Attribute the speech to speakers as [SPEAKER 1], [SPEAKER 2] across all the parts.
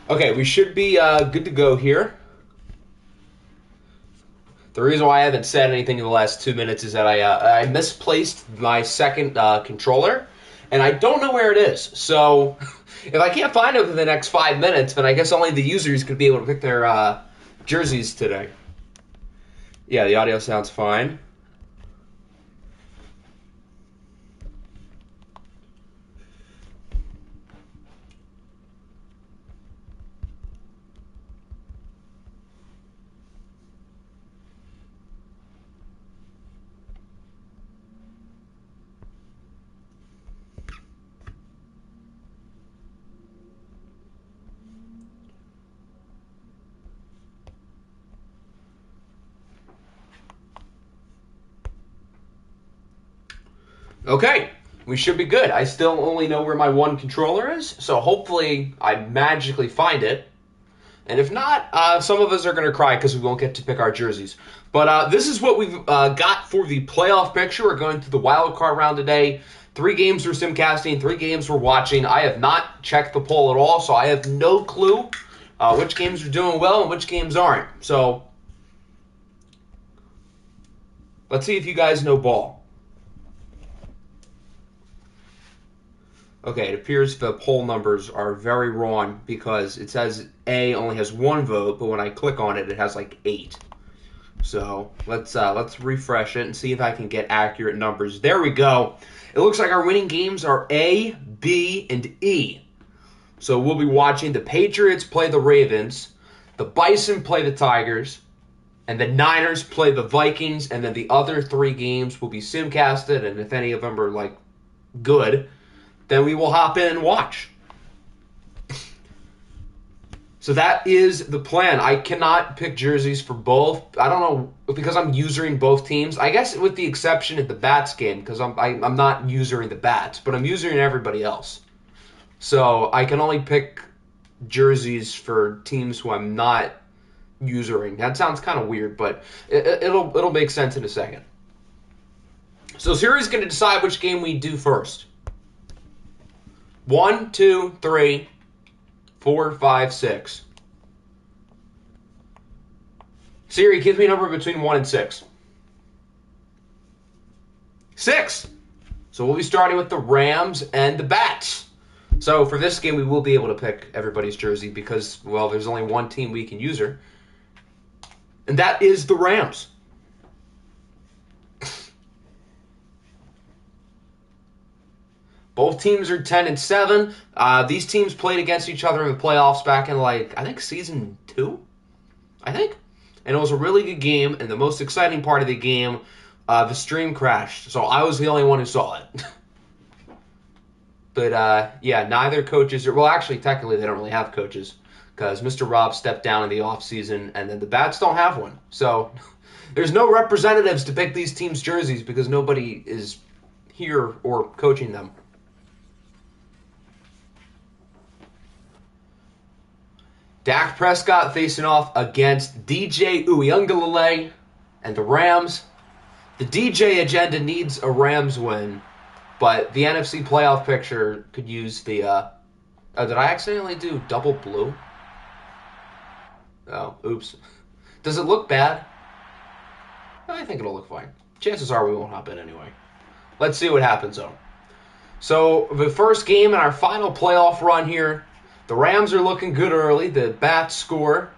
[SPEAKER 1] Okay, we should be good to go here. The reason why I haven't said anything in the last 2 minutes is that I misplaced my second controller, and I don't know where it is. So if I can't find it within the next 5 minutes, then I guess only the users could be able to pick their jerseys today. Yeah, the audio sounds fine. Okay, we should be good. I still only know where my one controller is, so hopefully I magically find it. And if not, some of us are going to cry because we won't get to pick our jerseys. But this is what we've got for the playoff picture. We're going through the Wildcard round today. 3 games for simcasting, 3 games for watching. I have not checked the poll at all, so I have no clue which games are doing well and which games aren't. So let's see if you guys know ball. Okay, it appears the poll numbers are very wrong because it says A only has 1 vote, but when I click on it, it has like 8. So let's refresh it and see if I can get accurate numbers. There we go. It looks like our winning games are A, B, and E. So we'll be watching the Patriots play the Ravens, the Bison play the Tigers, and the Niners play the Vikings, and then the other 3 games will be simcasted, and if any of them are like good, then we will hop in and watch. So that is the plan. I cannot pick jerseys for both. I don't know, because I'm usering both teams. I guess with the exception of the Bats game, because I'm not usering the Bats, but I'm using everybody else. So I can only pick jerseys for teams who I'm not usering. That sounds kind of weird, but it'll make sense in a second. So Siri's going to decide which game we do first. 1, 2, 3, 4, 5, 6. Siri, give me a number between 1 and 6. 6! So we'll be starting with the Rams and the Bats. So for this game, we will be able to pick everybody's jersey because, well, there's only one team we can use her. And that is the Rams. Both teams are 10-7. These teams played against each other in the playoffs back in, I think season 2? I think. And it was a really good game, and the most exciting part of the game, the stream crashed. So I was the only one who saw it. But, yeah, neither coaches are... Well, actually, technically, they don't really have coaches because Mr. Rob stepped down in the offseason, and then the Bats don't have one. So there's no representatives to pick these teams' jerseys because nobody is here or coaching them. Dak Prescott facing off against DJ Uiagalelei and the Rams. The DJ agenda needs a Rams win, but the NFC playoff picture could use the... did I accidentally do double blue? Oh, oops. Does it look bad? I think it'll look fine. Chances are we won't hop in anyway. Let's see what happens, though. So, the first game in our final playoff run here, the Rams are looking good early. The Bats score.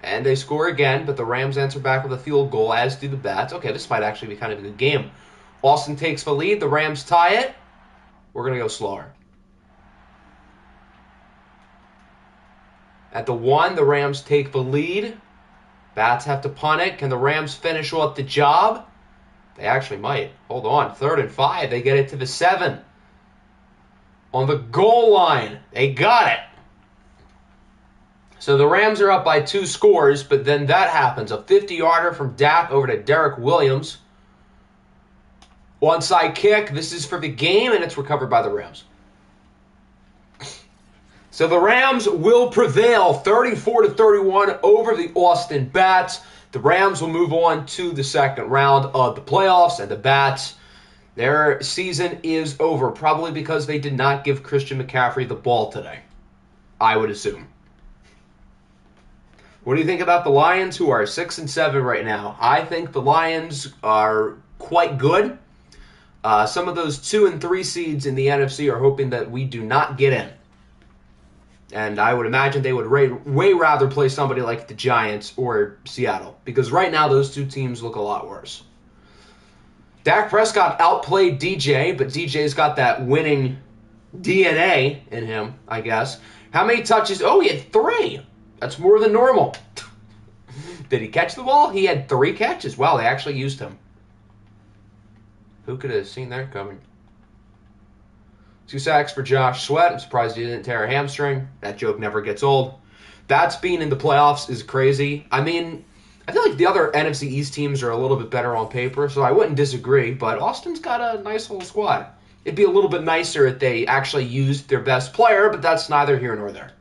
[SPEAKER 1] And they score again, but the Rams answer back with a field goal, as do the Bats. Okay, this might actually be kind of a good game. Austin takes the lead. The Rams tie it. We're going to go slower. At the 1, the Rams take the lead. Bats have to punt it. Can the Rams finish off the job? They actually might. Hold on. 3rd and 5. They get it to the 7. on the goal line. They got it. So the Rams are up by 2 scores, but then that happens. A 50-yarder from Dak over to Derek Williams. Onside kick. This is for the game, and it's recovered by the Rams. So the Rams will prevail 34-31 over the Austin Bats. The Rams will move on to the second round of the playoffs, and the Bats, their season is over, probably because they did not give Christian McCaffrey the ball today, I would assume. What do you think about the Lions, who are 6-7 right now? I think the Lions are quite good. Some of those 2 and 3 seeds in the NFC are hoping that we do not get in. And I would imagine they would way rather play somebody like the Giants or Seattle, because right now those 2 teams look a lot worse. Dak Prescott outplayed DJ, but DJ's got that winning DNA in him, I guess. How many touches? Oh, he had 3. That's more than normal. Did he catch the ball? He had 3 catches. Wow, they actually used him. Who could have seen that coming? 2 sacks for Josh Sweat. I'm surprised he didn't tear a hamstring. That joke never gets old. That's being in the playoffs is crazy. I mean, I feel like the other NFC East teams are a little bit better on paper, so I wouldn't disagree, but Austin's got a nice little squad. It'd be a little bit nicer if they actually used their best player, but that's neither here nor there.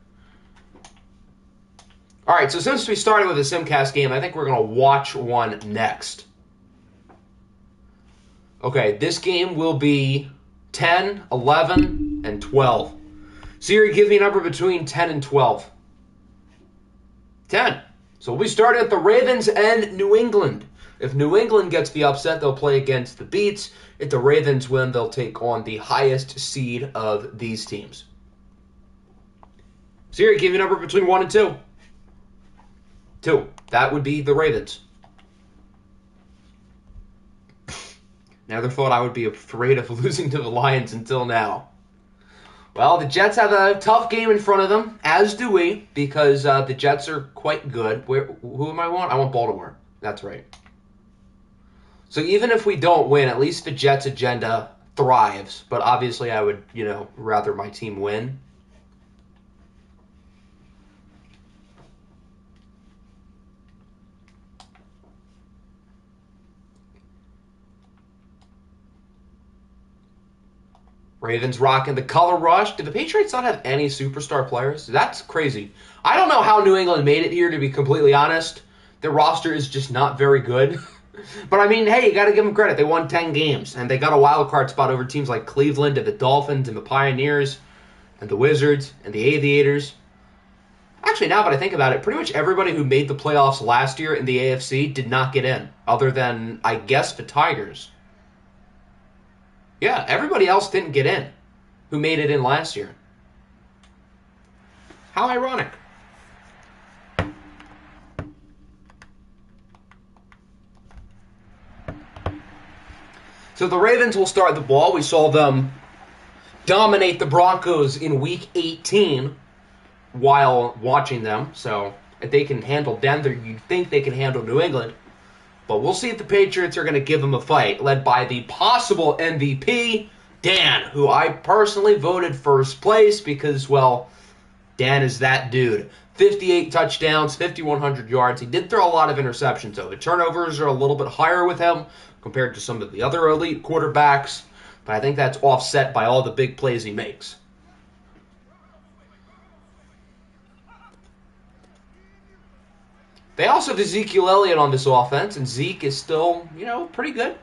[SPEAKER 1] All right, so since we started with a Simcast game, I think we're going to watch one next. Okay, this game will be 10, 11, and 12. Siri, give me a number between 10 and 12. 10. So we'll be starting at the Ravens and New England. If New England gets the upset, they'll play against the Beats. If the Ravens win, they'll take on the highest seed of these teams. Siri, give me a number between 1 and 2. 2. That would be the Ravens. Never thought I would be afraid of losing to the Lions until now. Well, the Jets have a tough game in front of them, as do we, because the Jets are quite good. Who am I want? I want Baltimore. That's right. So even if we don't win, at least the Jets' agenda thrives. But obviously I would, rather my team win. Ravens rocking the color rush. Did the Patriots not have any superstar players? That's crazy. I don't know how New England made it here, to be completely honest. Their roster is just not very good. But, I mean, hey, you got to give them credit. They won 10 games, and they got a wild card spot over teams like Cleveland and the Dolphins and the Pioneers and the Wizards and the Aviators. Actually, now that I think about it, pretty much everybody who made the playoffs last year in the AFC did not get in, other than, I guess, the Tigers. Yeah, everybody else didn't get in who made it in last year. How ironic. So the Ravens will start the ball. We saw them dominate the Broncos in Week 18 while watching them. So if they can handle Denver, you'd think they can handle New England. But we'll see if the Patriots are going to give them a fight, led by the possible MVP, Dan, who I personally voted first place because, well, Dan is that dude. 58 touchdowns, 5,100 yards. He did throw a lot of interceptions, though. The turnovers are a little bit higher with him compared to some of the other elite quarterbacks, but I think that's offset by all the big plays he makes. They also have Ezekiel Elliott on this offense, and Zeke is still, pretty good.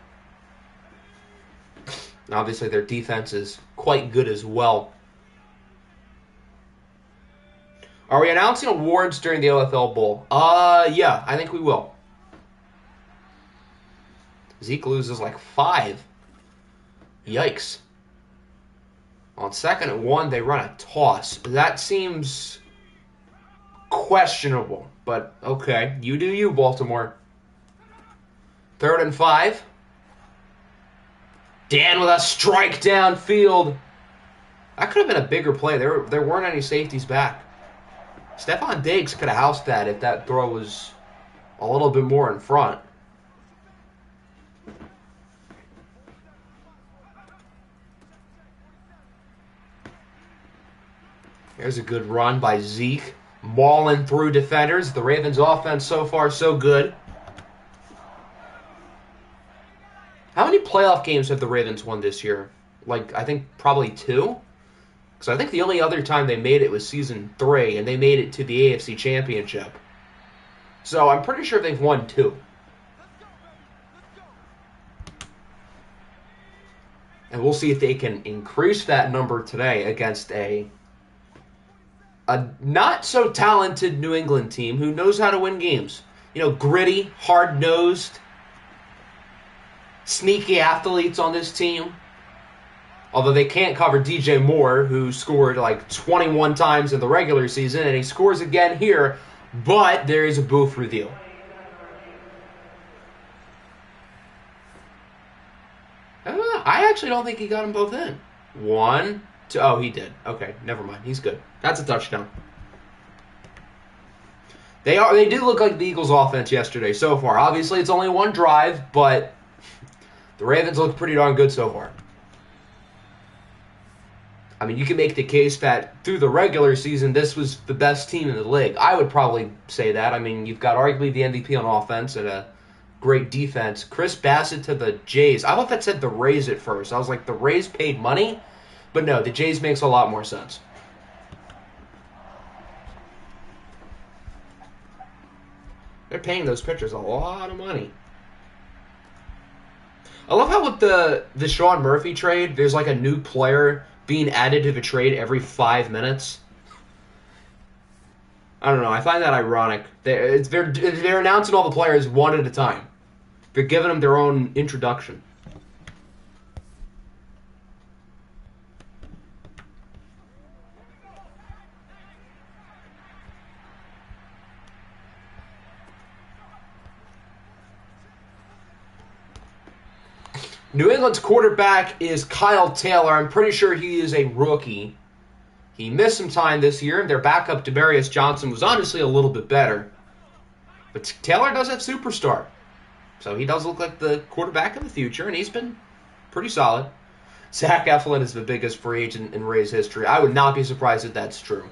[SPEAKER 1] And obviously, their defense is quite good as well. Are we announcing awards during the OFL Bowl? Yeah, I think we will. Zeke loses like 5. Yikes. On 2nd and 1, they run a toss. That seems questionable. But, okay, you do you, Baltimore. 3rd and 5. Dan with a strike downfield. That could have been a bigger play. There weren't any safeties back. Stephon Diggs could have housed that if that throw was a little bit more in front. There's a good run by Zeke. Mauling through defenders. The Ravens' offense so far so good. How many playoff games have the Ravens won this year? Like, I think probably 2? Because I think the only other time they made it was season 3, and they made it to the AFC Championship. So I'm pretty sure they've won 2. And we'll see if they can increase that number today against a not so talented New England team who knows how to win games. You know, gritty, hard-nosed, sneaky athletes on this team. Although they can't cover DJ Moore, who scored like 21 times in the regular season, and he scores again here, but there is a booth review. I actually don't think he got them both in. 1, 2. Oh, he did. Okay, never mind. He's good. That's a touchdown. They did look like the Eagles' offense yesterday so far. Obviously, it's only one drive, but the Ravens look pretty darn good so far. I mean, you can make the case that through the regular season, this was the best team in the league. I would probably say that. I mean, you've got arguably the MVP on offense and a great defense. Chris Bassett to the Jays. I thought that said the Rays at first. I was like, the Rays paid money? But no, the Jays makes a lot more sense. They're paying those pitchers a lot of money. I love how with the Sean Murphy trade, there's like a new player being added to the trade every 5 minutes. I don't know. I find that ironic. They're announcing all the players one at a time. They're giving them their own introduction. New England's quarterback is Kyle Taylor. I'm pretty sure he is a rookie. He missed some time this year, and their backup, Demaryius Johnson, was honestly a little bit better. But Taylor does have superstar. So he does look like the quarterback of the future, and he's been pretty solid. Zach Eflin is the biggest free agent in Rays history. I would not be surprised if that's true.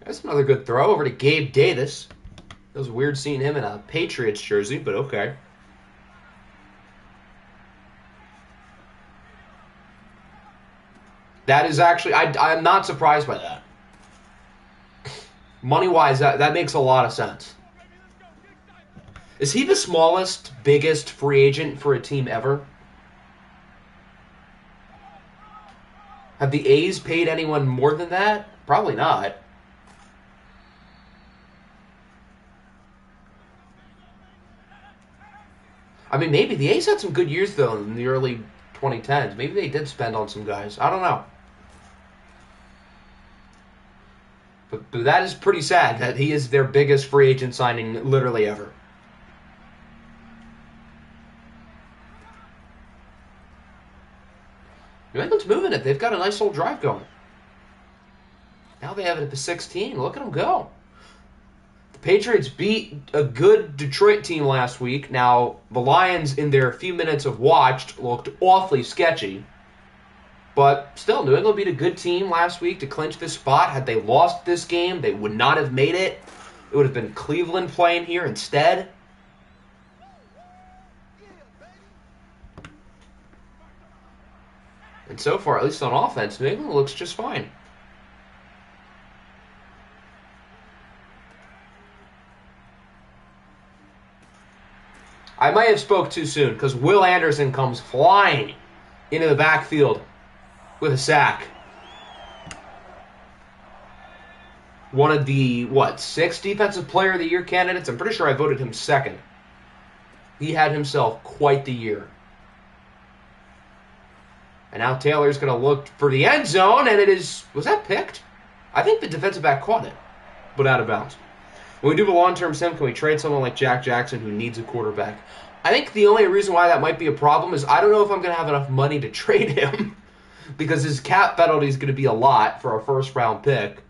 [SPEAKER 1] That's another good throw over to Gabe Davis. It was weird seeing him in a Patriots jersey, but okay. That is actually, I'm not surprised by that. Money-wise, that makes a lot of sense. Is he the smallest, biggest free agent for a team ever? Have the A's paid anyone more than that? Probably not. I mean, maybe. The A's had some good years, though, in the early 2010s. Maybe they did spend on some guys. I don't know. But that is pretty sad that he is their biggest free agent signing literally ever. New England's moving it. They've got a nice little drive going. Now they have it at the 16. Look at them go. The Patriots beat a good Detroit team last week. Now, the Lions, in their few minutes of watched, looked awfully sketchy. But still, New England beat a good team last week to clinch this spot. Had they lost this game, they would not have made it. It would have been Cleveland playing here instead. And so far, at least on offense, New England looks just fine. I might have spoke too soon because Will Anderson comes flying into the backfield with a sack. One of the, 6 Defensive Player of the Year candidates? I'm pretty sure I voted him second. He had himself quite the year. And now Taylor's going to look for the end zone, and it is, was that picked? I think the defensive back caught it, but out of bounds. When we do the long-term sim, can we trade someone like Jack Jackson who needs a quarterback? I think the only reason why that might be a problem is I don't know if I'm going to have enough money to trade him because his cap penalty is going to be a lot for a first-round pick.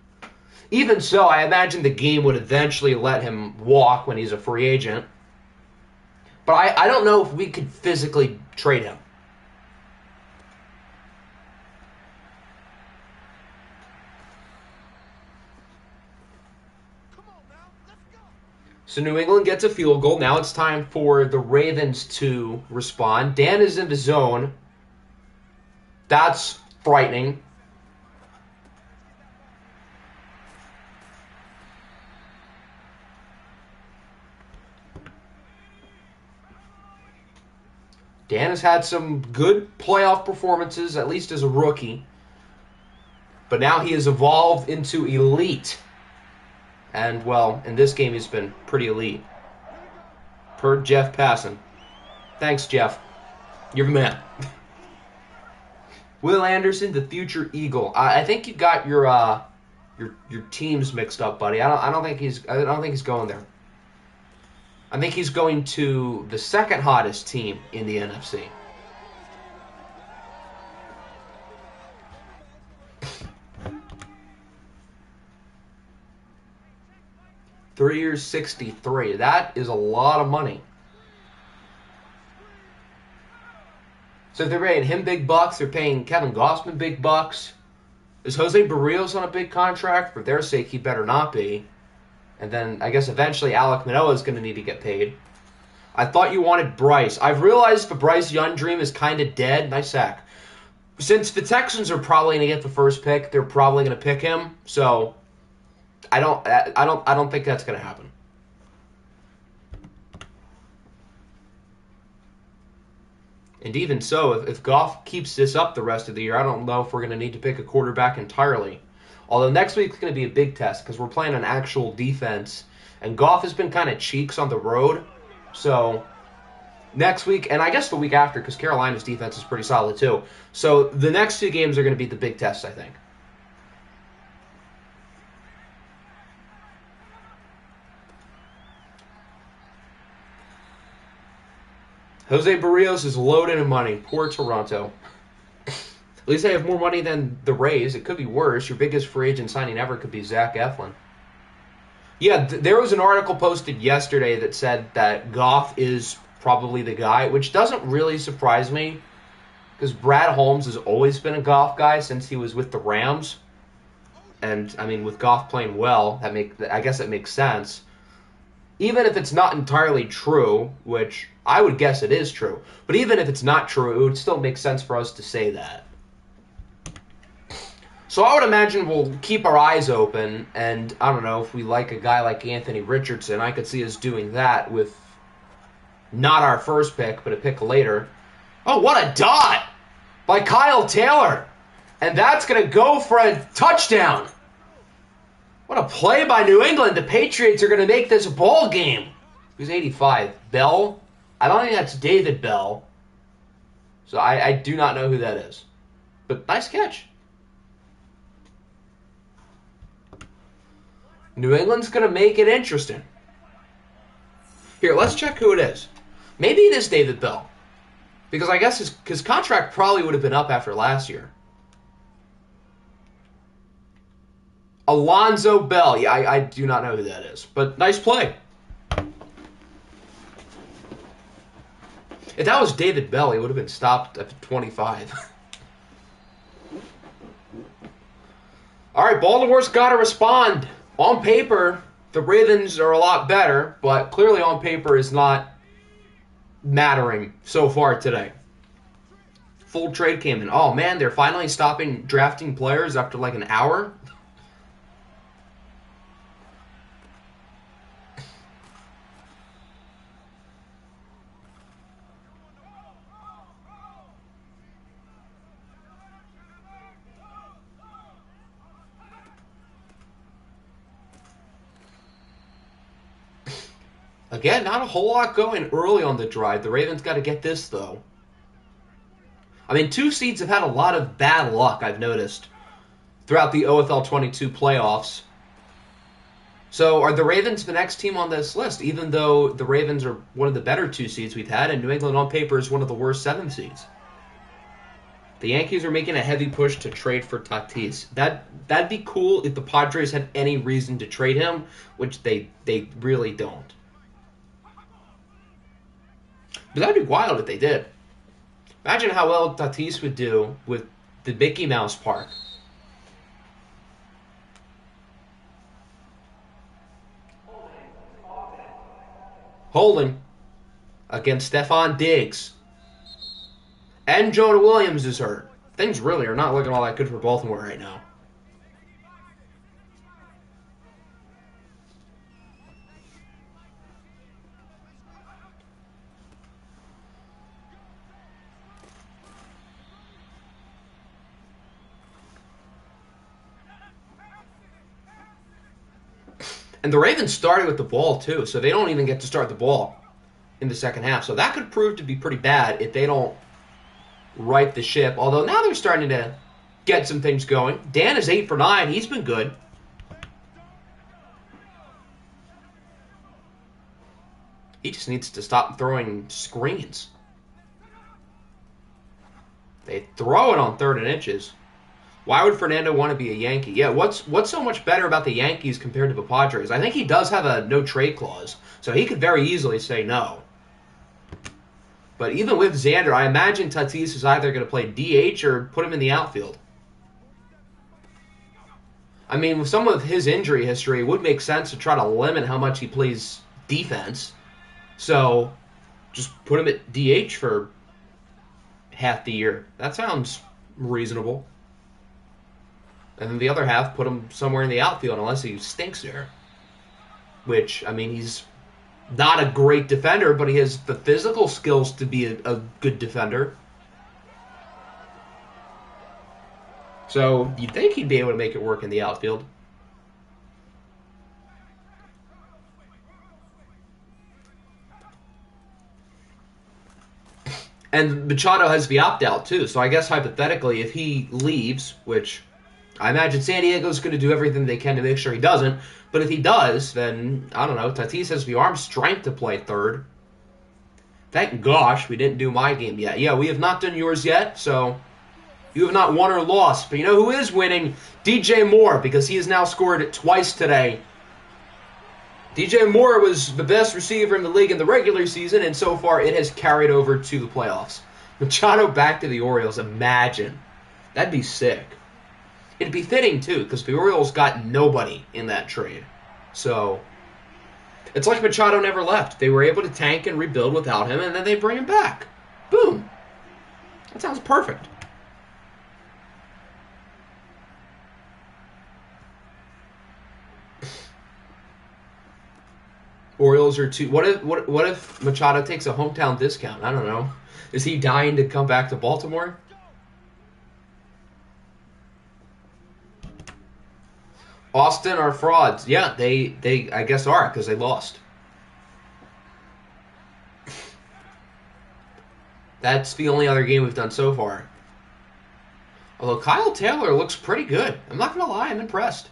[SPEAKER 1] Even so, I imagine the game would eventually let him walk when he's a free agent. But I don't know if we could physically trade him. So New England gets a field goal. Now it's time for the Ravens to respond. Dan is in the zone. That's frightening. Dan has had some good playoff performances, at least as a rookie. But now he has evolved into elite. And, well, in this game he's been pretty elite. Per Jeff Passan. Thanks, Jeff. You're the man. Will Anderson, the future Eagle. I think you got your teams mixed up, buddy. I don't think he's going there. I think he's going to the second hottest team in the NFC. Three years, 63. That is a lot of money. So if they're paying him big bucks, they're paying Kevin Gossman big bucks. Is Jose Barrios on a big contract? For their sake, he better not be. And then I guess eventually Alek Manoah is going to need to get paid. I thought you wanted Bryce. I've realized the Bryce Young dream is kind of dead. Nice sack. Since the Texans are probably going to get the first pick, they're probably going to pick him. So I don't think that's going to happen. And even so, if Goff keeps this up the rest of the year, I don't know if we're going to need to pick a quarterback entirely. Although next week's going to be a big test because we're playing an actual defense. And Goff has been kind of cheeks on the road. So next week, and I guess the week after, because Carolina's defense is pretty solid too. So the next two games are going to be the big tests, I think. Jose Barrios is loaded in money. Poor Toronto. At least they have more money than the Rays. It could be worse. Your biggest free agent signing ever could be Zach Eflin. Yeah, there was an article posted yesterday that said that Goff is probably the guy, which doesn't really surprise me because Brad Holmes has always been a Goff guy since he was with the Rams. And, I mean, with Goff playing well, I guess that makes sense. Even if it's not entirely true, which I would guess it is true, but even if it's not true, it would still make sense for us to say that. So I would imagine we'll keep our eyes open, and I don't know, if we like a guy like Anthony Richardson, I could see us doing that with not our first pick, but a pick later. Oh, what a dot by Kyle Taylor! And that's going to go for a touchdown! What a play by New England. The Patriots are going to make this a ball game. Who's 85? Bell? I don't think that's David Bell. So I do not know who that is. But nice catch. New England's going to make it interesting. Here, let's check who it is. Maybe it is David Bell. Because I guess his contract probably would have been up after last year. Alonzo Bell. Yeah, I do not know who that is. But nice play. If that was David Bell, he would have been stopped at 25. All right, Baltimore's got to respond. On paper, the Ravens are a lot better, but clearly on paper is not mattering so far today. Full trade came in. Oh, man, they're finally stopping drafting players after like an hour? Again, not a whole lot going early on the drive. The Ravens got to get this, though. I mean, two seeds have had a lot of bad luck, I've noticed, throughout the OFL 22 playoffs. So are the Ravens the next team on this list, even though the Ravens are one of the better two seeds we've had, and New England on paper is one of the worst 7 seeds? The Yankees are making a heavy push to trade for Tatis. That'd be cool if the Padres had any reason to trade him, which they really don't. But that'd be wild if they did. Imagine how well Tatis would do with the Mickey Mouse Park. Holding against Stephon Diggs. And Jonah Williams is hurt. Things really are not looking all that good for Baltimore right now. And the Ravens started with the ball, too, so they don't even get to start the ball in the second half. So that could prove to be pretty bad if they don't right the ship. Although now they're starting to get some things going. Dan is 8 for 9. He's been good. He just needs to stop throwing screens. They throw it on 3rd and inches. Why would Fernando want to be a Yankee? Yeah, what's so much better about the Yankees compared to the Padres? I think he does have a no-trade clause, so he could very easily say no. But even with Xander, I imagine Tatis is either going to play DH or put him in the outfield. I mean, with some of his injury history, it would make sense to try to limit how much he plays defense. So, just put him at DH for half the year. That sounds reasonable. And then the other half, put him somewhere in the outfield unless he stinks there. Which, I mean, he's not a great defender, but he has the physical skills to be a good defender. So, you'd think he'd be able to make it work in the outfield. And Machado has the opt-out, too. So I guess, hypothetically, if he leaves, which I imagine San Diego's going to do everything they can to make sure he doesn't. But if he does, then, I don't know, Tatis has the arm strength to play 3rd. Thank gosh we didn't do my game yet. Yeah, we have not done yours yet, so you have not won or lost. But you know who is winning? DJ Moore, because he has now scored twice today. DJ Moore was the best receiver in the league in the regular season, and so far it has carried over to the playoffs. Machado back to the Orioles. Imagine. That'd be sick. It'd be fitting, too, because the Orioles got nobody in that trade. So, it's like Machado never left. They were able to tank and rebuild without him, and then they bring him back. Boom. That sounds perfect. Orioles are two. What if Machado takes a hometown discount? I don't know. Is he dying to come back to Baltimore? Austin are frauds. Yeah, they I guess are, because they lost. That's the only other game we've done so far. Although Kyle Taylor looks pretty good. I'm not going to lie, I'm impressed.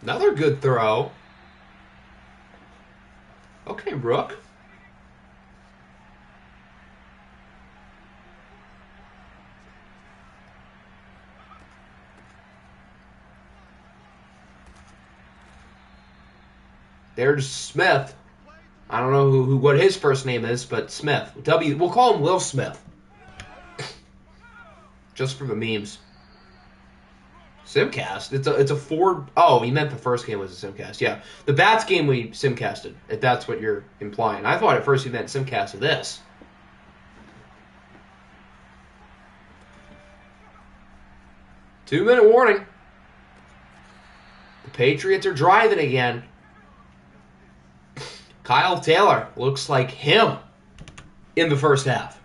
[SPEAKER 1] Another good throw. Okay, Rook. There's Smith. I don't know what his first name is, but Smith. We'll call him Will Smith. Just for the memes. Simcast? It's a 4... Oh, he meant the first game was a simcast. Yeah. The Bats game we simcasted, if that's what you're implying. I thought at first he meant simcast of this. Two-minute warning. The Patriots are driving again. Kyle Taylor looks like him in the first half.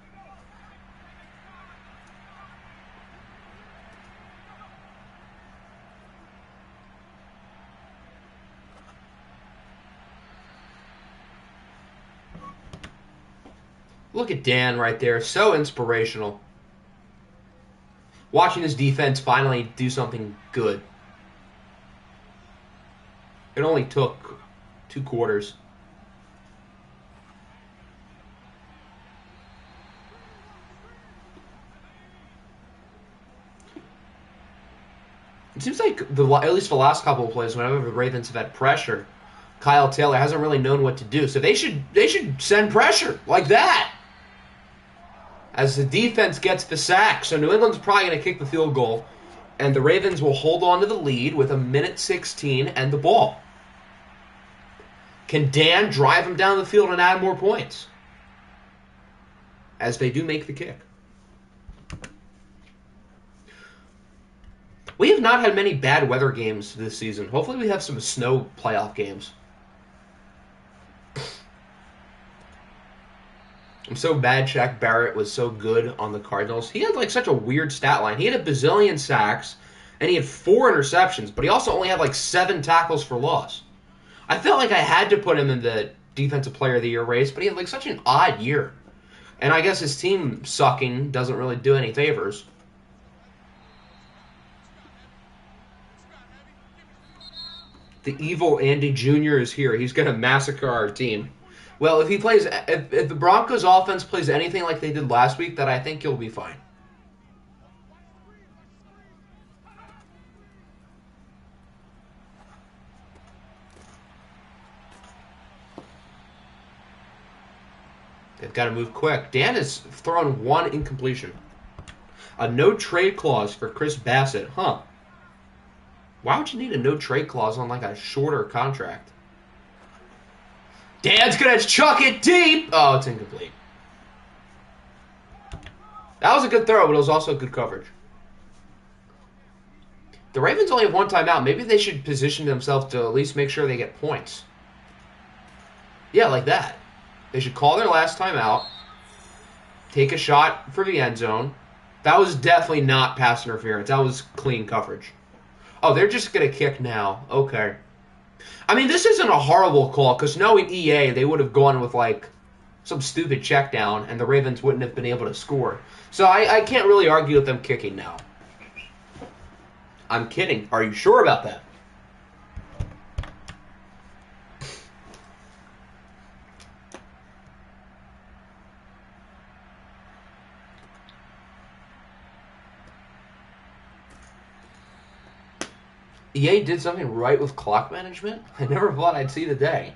[SPEAKER 1] Look at Dan right there. So inspirational. Watching his defense finally do something good. It only took 2 quarters. It seems like, at least the last couple of plays, whenever the Ravens have had pressure, Kyle Taylor hasn't really known what to do. So they should send pressure like that. as the defense gets the sack. So New England's probably going to kick the field goal, and the Ravens will hold on to the lead with 1:16 and the ball. Can Dan drive him down the field and add more points? As they do make the kick. We have not had many bad weather games this season. Hopefully we have some snow playoff games. I'm so bad Shaq Barrett was so good on the Cardinals. He had like such a weird stat line. He had a bazillion sacks, and he had 4 interceptions, but he also only had like 7 tackles for loss. I felt like I had to put him in the Defensive Player of the Year race, but he had like such an odd year. And I guess his team sucking doesn't really do any favors. The evil Andy Jr. is here. He's going to massacre our team. Well, if the Broncos offense plays anything like they did last week, then I think you'll be fine. They've got to move quick. Dan has thrown 1 incompletion. A no-trade clause for Chris Bassett. Huh. Why would you need a no-trade clause on like a shorter contract? Dan's going to chuck it deep. Oh, it's incomplete. That was a good throw, but it was also good coverage. The Ravens only have 1 timeout. Maybe they should position themselves to at least make sure they get points. Yeah, like that. They should call their last timeout, take a shot for the end zone. That was definitely not pass interference. That was clean coverage. Oh, they're just going to kick now. Okay. I mean, this isn't a horrible call, because knowing EA, they would have gone with, like, some stupid check down, and the Ravens wouldn't have been able to score. So I can't really argue with them kicking now. I'm kidding. Are you sure about that? EA did something right with clock management? I never thought I'd see the day.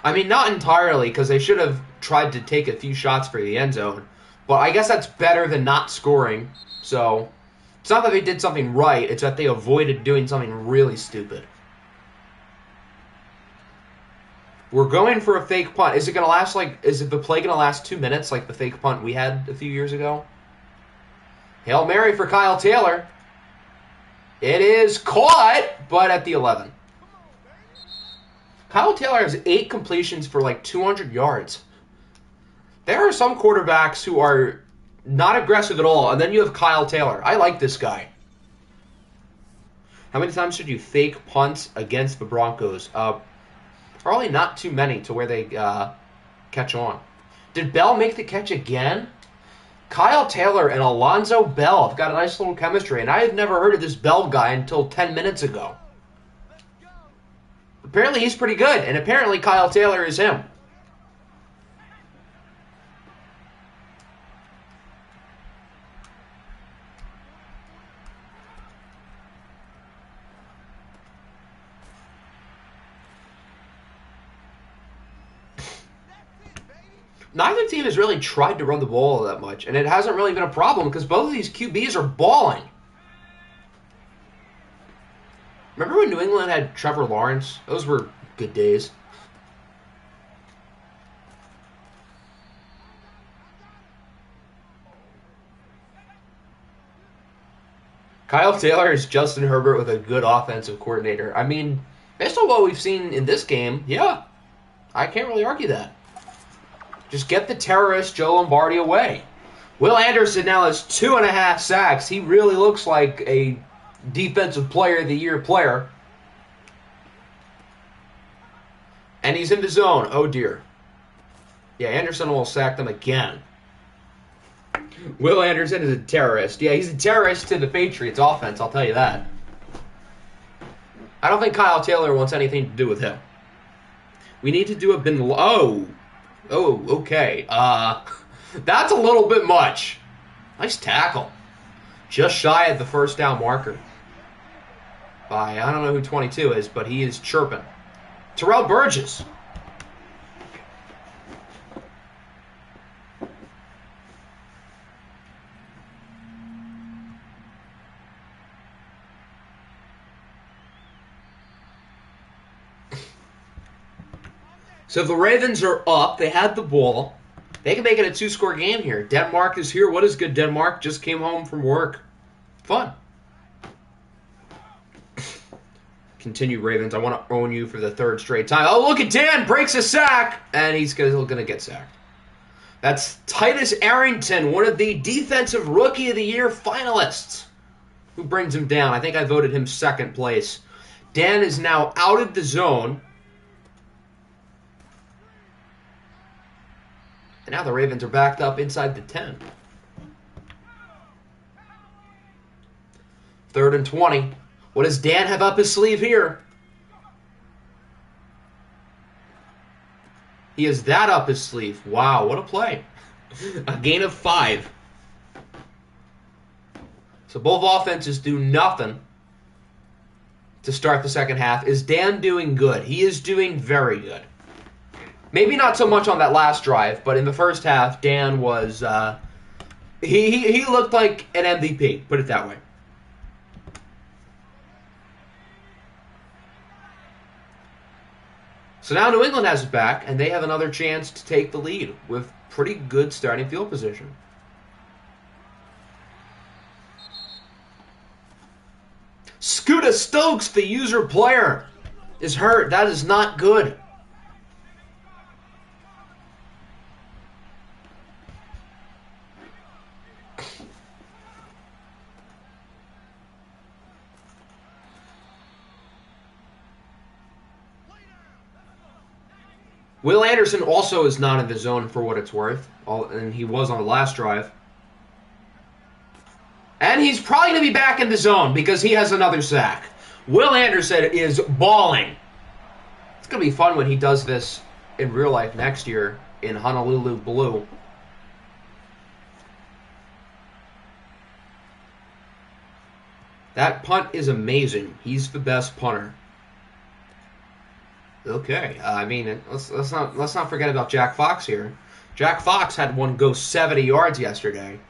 [SPEAKER 1] I mean, not entirely, because they should have tried to take a few shots for the end zone. But I guess that's better than not scoring. So, it's not that they did something right, it's that they avoided doing something really stupid. We're going for a fake punt. Is it going to last, is the play going to last 2 minutes, like the fake punt we had a few years ago? Hail Mary for Kyle Taylor. It is caught, but at the 11. Kyle Taylor has 8 completions for like 200 yards. There are some quarterbacks who are not aggressive at all, and then you have Kyle Taylor. I like this guy. How many times should you fake punt against the Broncos? Probably not too many to where they catch on. Did Bell make the catch again? Kyle Taylor and Alonzo Bell have got a nice little chemistry, and I had never heard of this Bell guy until 10 minutes ago. Apparently he's pretty good, and apparently Kyle Taylor is him. Neither team has really tried to run the ball that much, and it hasn't really been a problem because both of these QBs are balling. Remember when New England had Trevor Lawrence? Those were good days. Kyle Taylor is Justin Herbert with a good offensive coordinator. I mean, based on what we've seen in this game, yeah, I can't really argue that. Just get the terrorist Joe Lombardi away. Will Anderson now has 2.5 sacks. He really looks like a Defensive Player of the Year player. And he's in the zone. Oh, dear. Yeah, Anderson will sack them again. Will Anderson is a terrorist. Yeah, he's a terrorist to the Patriots offense, I'll tell you that. I don't think Kyle Taylor wants anything to do with him. We need to do a bin... Oh, okay. That's a little bit much. Nice tackle. Just shy of the first down marker. By, I don't know who 22 is, but he is chirping. Terrell Burgess. So the Ravens are up. They had the ball. They can make it a 2-score game here. Denmark is here. What is good, Denmark? Just came home from work. Fun. Continue, Ravens. I want to own you for the 3rd straight time. Oh, look at Dan. Breaks a sack. And he's going to get sacked. That's Titus Arrington, one of the Defensive Rookie of the Year finalists. Who brings him down? I think I voted him 2nd place. Dan is now out of the zone. And now the Ravens are backed up inside the 10. 3rd and 20. What does Dan have up his sleeve here? He has that up his sleeve. Wow, what a play. A gain of 5. So both offenses do nothing to start the second half. Is Dan doing good? He is doing very good. Maybe not so much on that last drive, but in the first half, Dan was, he looked like an MVP, put it that way. So now New England has it back, and they have another chance to take the lead with pretty good starting field position. Scooter Stokes, the user player, is hurt. That is not good. Will Anderson also is not in the zone for what it's worth, and he was on the last drive. And he's probably going to be back in the zone because he has another sack. Will Anderson is balling. It's going to be fun when he does this in real life next year in Honolulu Blue. That punt is amazing. He's the best punter. Okay, I mean, let's not forget about Jack Fox here. Jack Fox had one go 70 yards yesterday.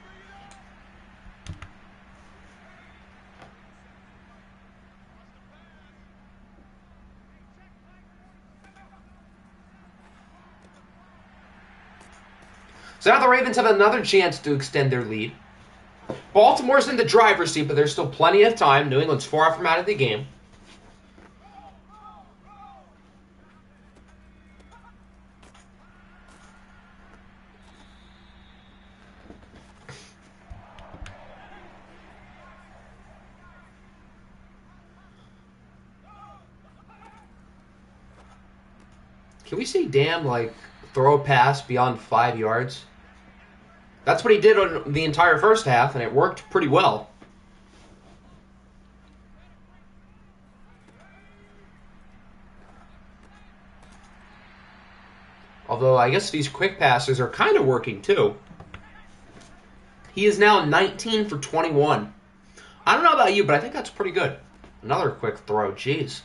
[SPEAKER 1] So now the Ravens have another chance to extend their lead. Baltimore's in the driver's seat, but there's still plenty of time. New England's far from out of the game. Can we see Dan, throw a pass beyond 5 yards? That's what he did on the entire first half, and it worked pretty well. Although, I guess these quick passes are kind of working, too. He is now 19 for 21. I don't know about you, but I think that's pretty good. Another quick throw, jeez.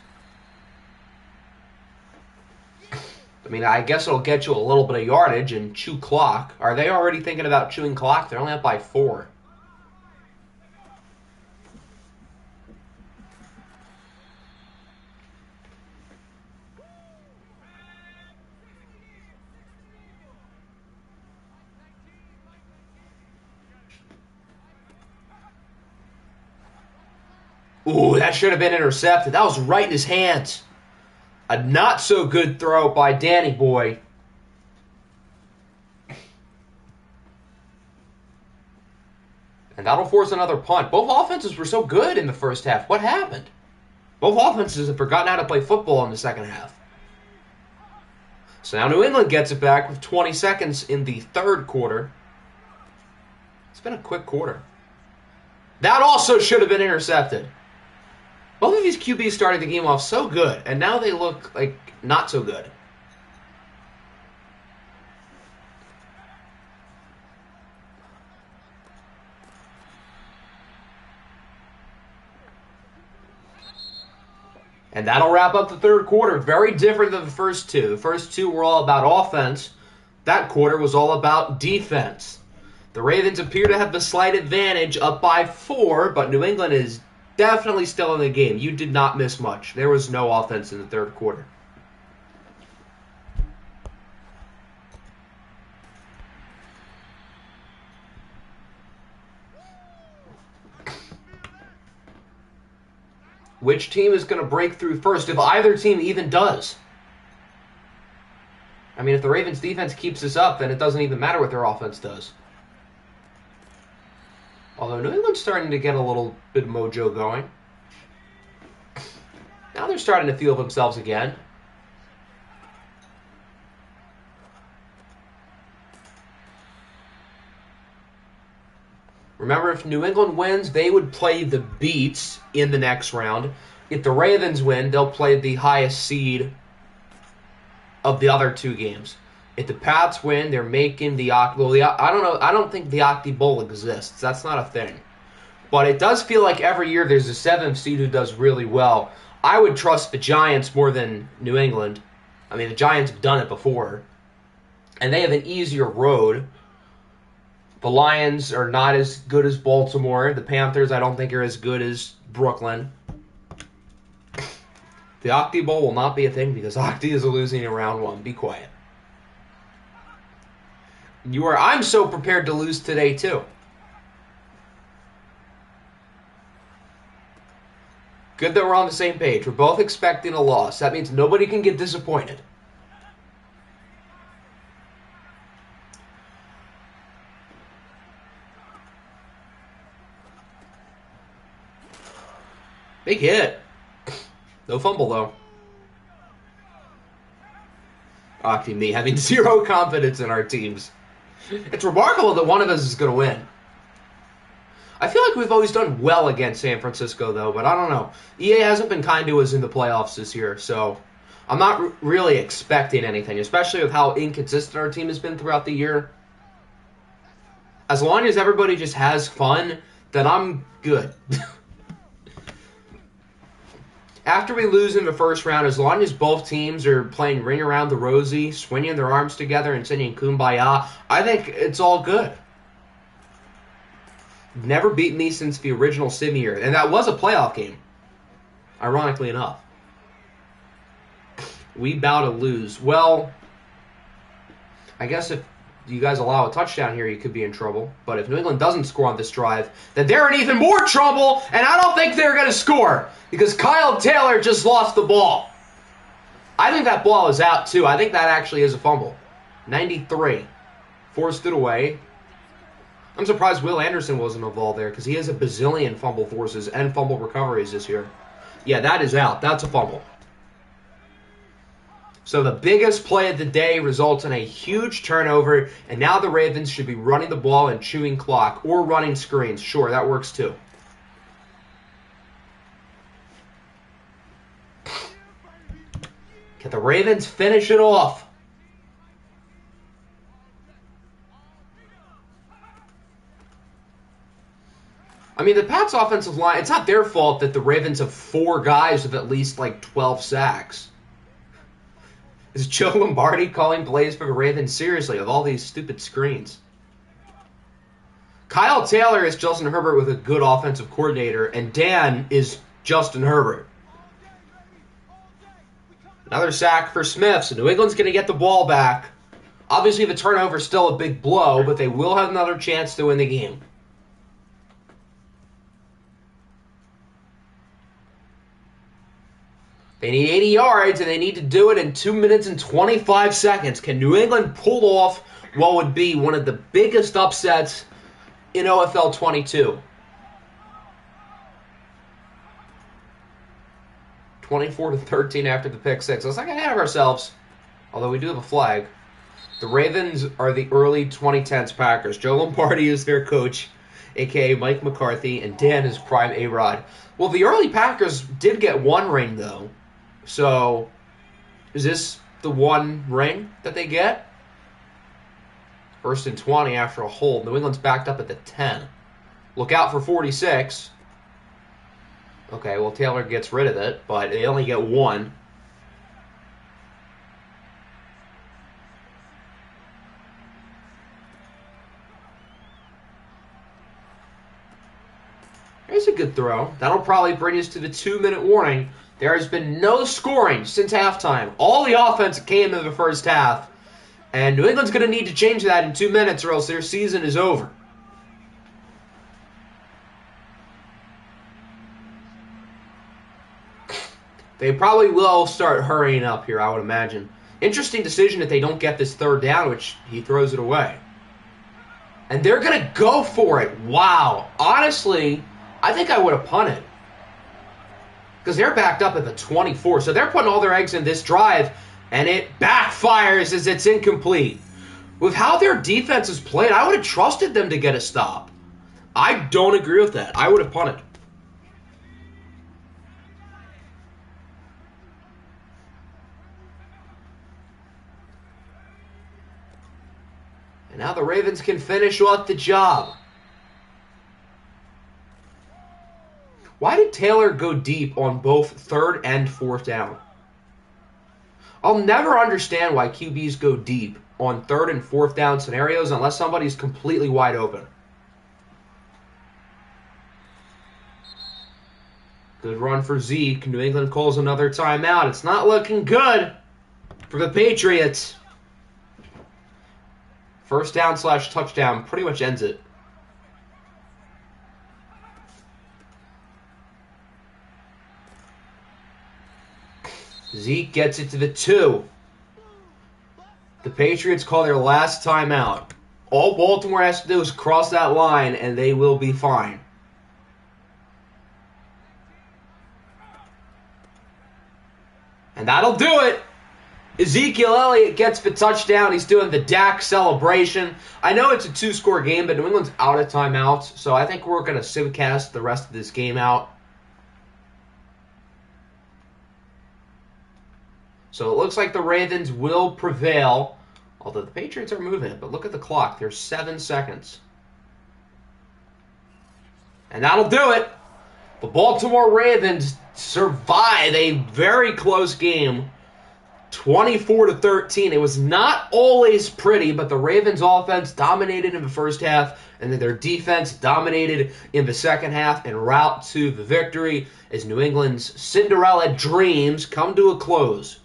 [SPEAKER 1] I mean, I guess it'll get you a little bit of yardage and chew clock. Are they already thinking about chewing clock? They're only up by 4. Ooh, that should have been intercepted. That was right in his hands. A not-so-good throw by Danny Boy. And that'll force another punt. Both offenses were so good in the first half. What happened? Both offenses have forgotten how to play football in the second half. So now New England gets it back with 20 seconds in the third quarter. It's been a quick quarter. That also should have been intercepted. Both of these QBs started the game off so good, and now they look like not so good. And that'll wrap up the third quarter. Very different than the first two. The first two were all about offense. That quarter was all about defense. The Ravens appear to have the slight advantage, up by 4, but New England is definitely still in the game. You did not miss much. There was no offense in the third quarter. Which team is going to break through first, if either team even does? I mean, if the Ravens' defense keeps this up, then it doesn't even matter what their offense does. Although New England's starting to get a little bit of mojo going. Now they're starting to feel themselves again. Remember, if New England wins, they would play the Beats in the next round. If the Ravens win, they'll play the highest seed of the other two games. If the Pats win, they're making the Octi. Well, I don't know. I don't think the Octi Bowl exists. That's not a thing. But it does feel like every year there's a 7th seed who does really well. I would trust the Giants more than New England. I mean, the Giants have done it before. And they have an easier road. The Lions are not as good as Baltimore. The Panthers, I don't think, are as good as Brooklyn. The Octi Bowl will not be a thing because Octi is losing in round 1. Be quiet. I'm so prepared to lose today, too. Good that we're on the same page. We're both expecting a loss. That means nobody can get disappointed. Big hit. No fumble, though. Octi me having zero confidence in our teams. It's remarkable that one of us is going to win. I feel like we've always done well against San Francisco, though, but I don't know. EA hasn't been kind to us in the playoffs this year, so I'm not really expecting anything, especially with how inconsistent our team has been throughout the year. As long as everybody just has fun, then I'm good. After we lose in the first round, as long as both teams are playing Ring Around the Rosie, swinging their arms together and singing Kumbaya, I think it's all good. Never beat me since the original Sim year, and that was a playoff game, ironically enough. We bow to lose. Well, I guess if you guys allow a touchdown here, you could be in trouble. But if New England doesn't score on this drive, then they're in even more trouble, and I don't think they're going to score because Kyle Taylor just lost the ball. I think that ball is out, too. I think that actually is a fumble. 93. Forced it away. I'm surprised Will Anderson wasn't involved there because he has a bazillion fumble forces and fumble recoveries this year. Yeah, that is out. That's a fumble. So the biggest play of the day results in a huge turnover, and now the Ravens should be running the ball and chewing clock or running screens. Sure, that works too. Can the Ravens finish it off? I mean, the Pats' offensive line, it's not their fault that the Ravens have 4 guys with at least, 12 sacks. Is Joe Lombardi calling plays for the Ravens? Seriously, of all these stupid screens. Kyle Taylor is Justin Herbert with a good offensive coordinator, and Dan is Justin Herbert. Another sack for Smith, so New England's going to get the ball back. Obviously, the turnover is still a big blow, but they will have another chance to win the game. They need 80 yards, and they need to do it in 2 minutes and 25 seconds. Can New England pull off what would be one of the biggest upsets in OFL 22? 24-13 after the pick six. Let's not get ahead of ourselves, although we do have a flag. The Ravens are the early 2010s Packers. Joe Lombardi is their coach, a.k.a. Mike McCarthy, and Dan is prime A-Rod. Well, the early Packers did get 1 ring, though. So, is this the 1 ring that they get? 1st and 20 after a hold. New England's backed up at the 10. Look out for 46. Okay, well, Taylor gets rid of it, but they only get 1. There's a good throw. That'll probably bring us to the 2-minute warning. There has been no scoring since halftime. All the offense came in the first half. And New England's going to need to change that in 2 minutes or else their season is over. They probably will start hurrying up here, I would imagine. Interesting decision that they don't get this third down, which he throws it away. And they're going to go for it. Wow. Honestly, I think I would have punted. Because they're backed up at the 24. So they're putting all their eggs in this drive, and it backfires as it's incomplete. With how their defense is played, I would have trusted them to get a stop. I don't agree with that. I would have punted. And now the Ravens can finish off the job. Why did Taylor go deep on both third and fourth down? I'll never understand why QBs go deep on third and fourth down scenarios unless somebody's completely wide open. Good run for Zeke. New England calls another timeout. It's not looking good for the Patriots. First down / touchdown pretty much ends it. Zeke gets it to the 2. The Patriots call their last timeout. All Baltimore has to do is cross that line, and they will be fine. And that'll do it. Ezekiel Elliott gets the touchdown. He's doing the Dak celebration. I know it's a 2-score game, but New England's out of timeouts, so I think we're going to simcast the rest of this game out. So it looks like the Ravens will prevail, although the Patriots are moving it. But look at the clock. There's 7 seconds. And that'll do it. The Baltimore Ravens survive a very close game, 24-13. It was not always pretty, but the Ravens' offense dominated in the first half, and then their defense dominated in the second half en route to the victory as New England's Cinderella dreams come to a close.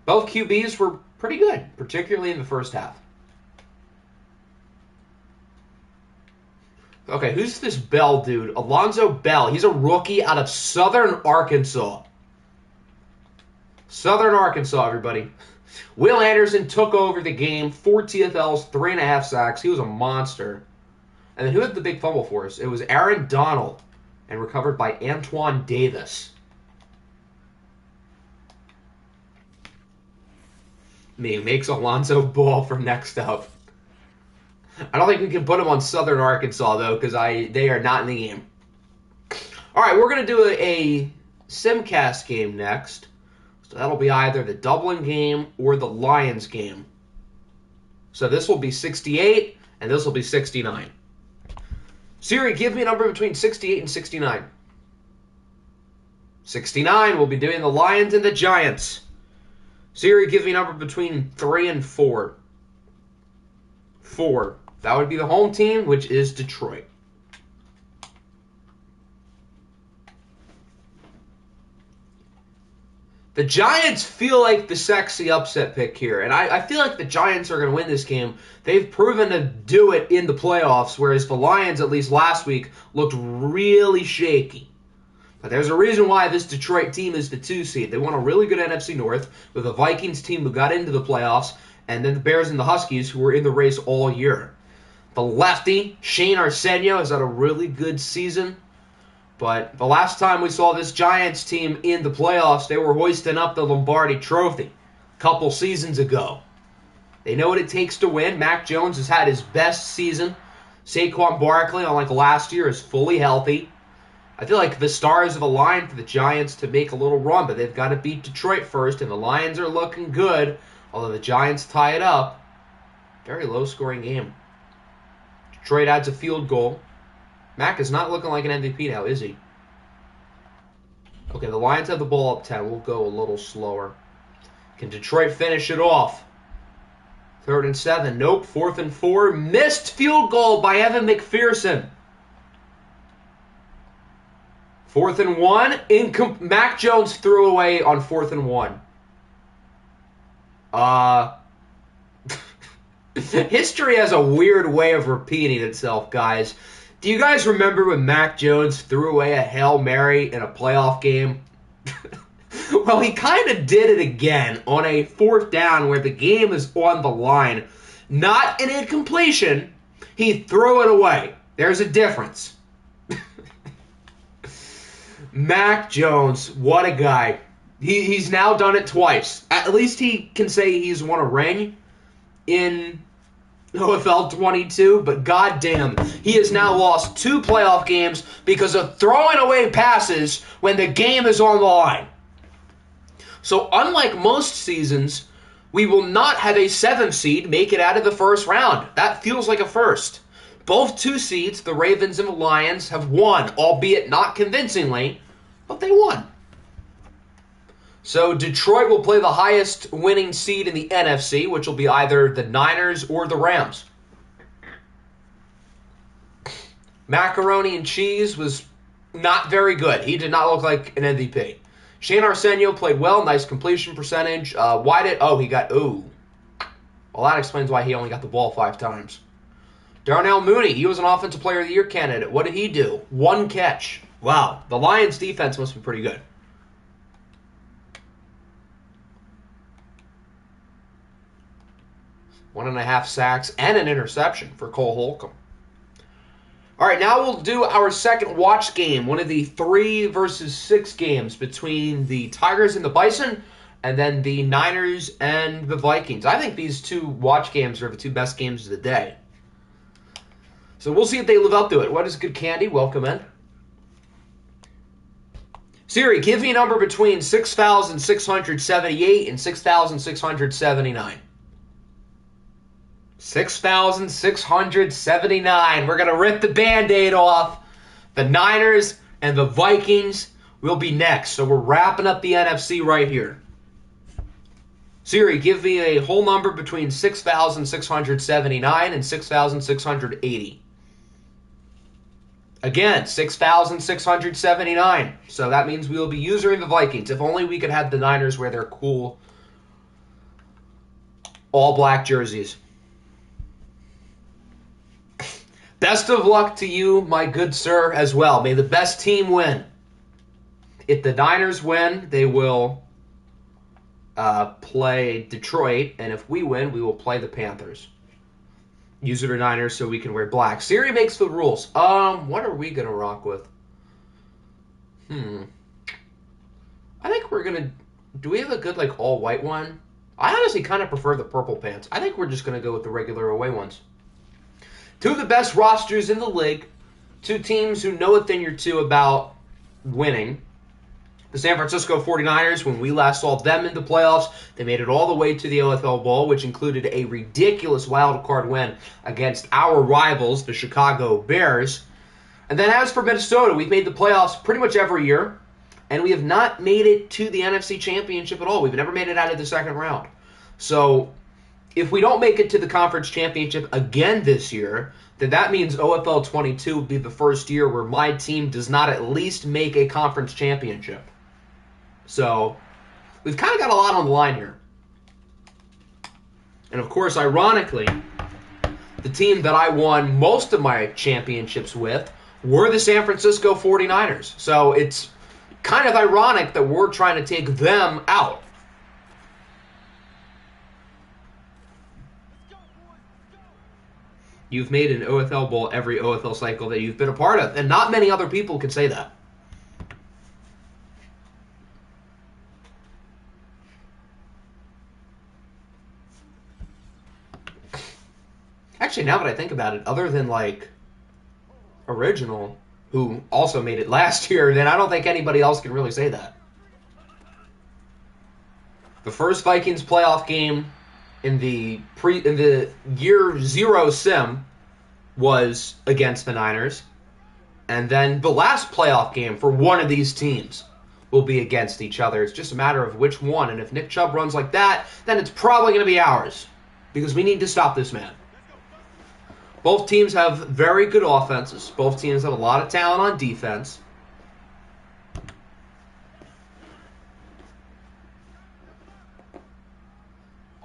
[SPEAKER 1] Both QBs were pretty good, particularly in the first half. Okay, who's this Bell dude? Alonzo Bell. He's a rookie out of Southern Arkansas. Southern Arkansas, everybody. Will Anderson took over the game. 4 TFLs, 3.5 sacks. He was a monster. And then who had the big fumble for us? It was Aaron Donald, and recovered by Antoine Davis. Makes Alonzo Ball for next up. I don't think we can put him on Southern Arkansas, though, because they are not in the game. All right, we're going to do a simcast game next. So that'll be either the Dublin game or the Lions game. So this will be 68, and this will be 69. Siri, give me a number between 68 and 69. 69, we'll be doing the Lions and the Giants. Siri, give me a number between 3 and 4. 4. That would be the home team, which is Detroit. The Giants feel like the sexy upset pick here, and I feel like the Giants are going to win this game. They've proven to do it in the playoffs, whereas the Lions, at least last week, looked really shaky. But there's a reason why this Detroit team is the 2 seed. They won a really good NFC North with a Vikings team who got into the playoffs, and then the Bears and the Huskies who were in the race all year. The lefty, Shane Arsenault, has had a really good season. But the last time we saw this Giants team in the playoffs, they were hoisting up the Lombardi Trophy a couple seasons ago. They know what it takes to win. Mac Jones has had his best season. Saquon Barkley, unlike last year, is fully healthy. I feel like the stars have aligned for the Giants to make a little run, but they've got to beat Detroit first, and the Lions are looking good, although the Giants tie it up. Very low-scoring game. Detroit adds a field goal. Mac is not looking like an MVP now, is he? Okay, the Lions have the ball up 10. We'll go a little slower. Can Detroit finish it off? 3rd and 7. Nope. 4th and 4. Missed field goal by Evan McPherson. 4th and 1. Mac Jones threw away on 4th and 1. History has a weird way of repeating itself, guys. Do you guys remember when Mac Jones threw away a Hail Mary in a playoff game? Well, he kind of did it again on a 4th down where the game is on the line. Not an incompletion. He threw it away. There's a difference. Mac Jones, what a guy. He's now done it twice. At least he can say he's won a ring in OFL 22, but goddamn, he has now lost 2 playoff games because of throwing away passes when the game is on the line. So unlike most seasons, we will not have a 7th seed make it out of the first round. That feels like a first. Both 2 seeds, the Ravens and the Lions, have won, albeit not convincingly, but they won. So Detroit will play the highest winning seed in the NFC, which will be either the Niners or the Rams. Macaroni and Cheese was not very good. He did not look like an MVP. Shane Arsenio played well, nice completion percentage. He got, Well, that explains why he only got the ball 5 times. Darnell Mooney, he was an Offensive Player of the Year candidate. What did he do? 1 catch. Wow, the Lions' defense must be pretty good. One and a half sacks and an interception for Cole Holcomb. All right, now we'll do our second watch game, one of the 3 versus 6 games between the Tigers and the Bison, and then the Niners and the Vikings. I think these 2 watch games are the 2 best games of the day. So we'll see if they live up to it. What is good candy? Welcome in. Siri, give me a number between 6,678 and 6,679. 6,679. We're going to rip the Band-Aid off. The Niners and the Vikings will be next. So we're wrapping up the NFC right here. Siri, give me a whole number between 6,679 and 6,680. Again, 6,679. So that means we will be using the Vikings. If only we could have the Niners wear their cool all-black jerseys. Best of luck to you, my good sir, as well. May the best team win. If the Niners win, they will play Detroit, and if we win, we will play the Panthers. Use it or Niners so we can wear black. Siri makes the rules. What are we going to rock with? I think we're going to... Do we have a good, all-white one? I honestly kind of prefer the purple pants. I think we're just going to go with the regular away ones. 2 of the best rosters in the league. 2 teams who know a thing or 2 about winning. The San Francisco 49ers, when we last saw them in the playoffs, they made it all the way to the OFL Bowl, which included a ridiculous wildcard win against our rivals, the Chicago Bears. And then as for Minnesota, we've made the playoffs pretty much every year, and we have not made it to the NFC Championship at all. We've never made it out of the second round. So if we don't make it to the Conference Championship again this year, then that means OFL 22 will be the first year where my team does not at least make a Conference Championship. So we've kind of got a lot on the line here. And of course, ironically, the team that I won most of my championships with were the San Francisco 49ers. So it's kind of ironic that we're trying to take them out. You've made an OFL Bowl every OFL cycle that you've been a part of, and not many other people can say that. Actually, now that I think about it, other than, Original, who also made it last year, then I don't think anybody else can really say that. The first Vikings playoff game in the year 0 sim was against the Niners. And then the last playoff game for one of these teams will be against each other. It's just a matter of which one. And if Nick Chubb runs like that, then it's probably going to be ours. Because we need to stop this man. Both teams have very good offenses. Both teams have a lot of talent on defense.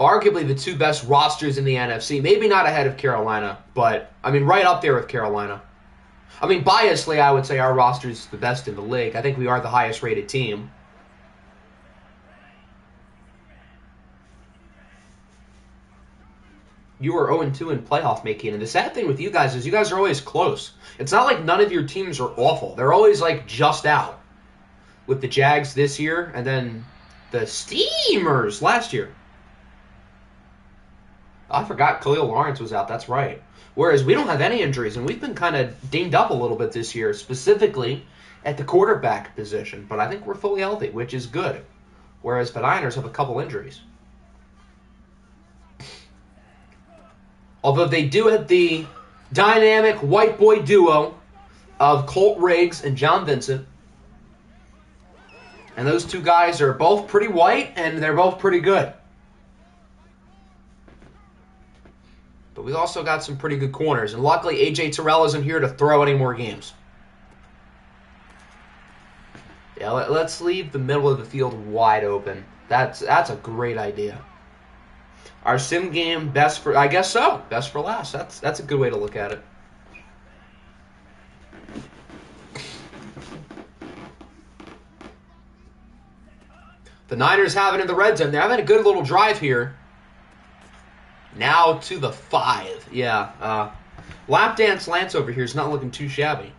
[SPEAKER 1] Arguably the 2 best rosters in the NFC. Maybe not ahead of Carolina, but, right up there with Carolina. I mean, biasly, I would say our roster is the best in the league. I think we are the highest rated team. You are 0-2 in playoff making, and the sad thing with you guys is you guys are always close. It's not like none of your teams are awful. They're always, like, just out. With the Jags this year, and then the Steamers last year. I forgot Khalil Lawrence was out. That's right. Whereas we don't have any injuries, and we've been kind of dinged up a little bit this year, specifically at the quarterback position. But I think we're fully healthy, which is good. Whereas the Niners have a couple injuries. Although they do have the dynamic white boy duo of Colt Riggs and John Vincent. And those two guys are both pretty white, and they're both pretty good. But we've also got some pretty good corners. And luckily, A.J. Terrell isn't here to throw any more games. Yeah, let's leave the middle of the field wide open. That's a great idea. Our sim game, best for... I guess so. Best for last. That's a good way to look at it. The Niners have it in the red zone. They're having a good little drive here. Now to the 5. Yeah. Lap Dance Lance over here is not looking too shabby.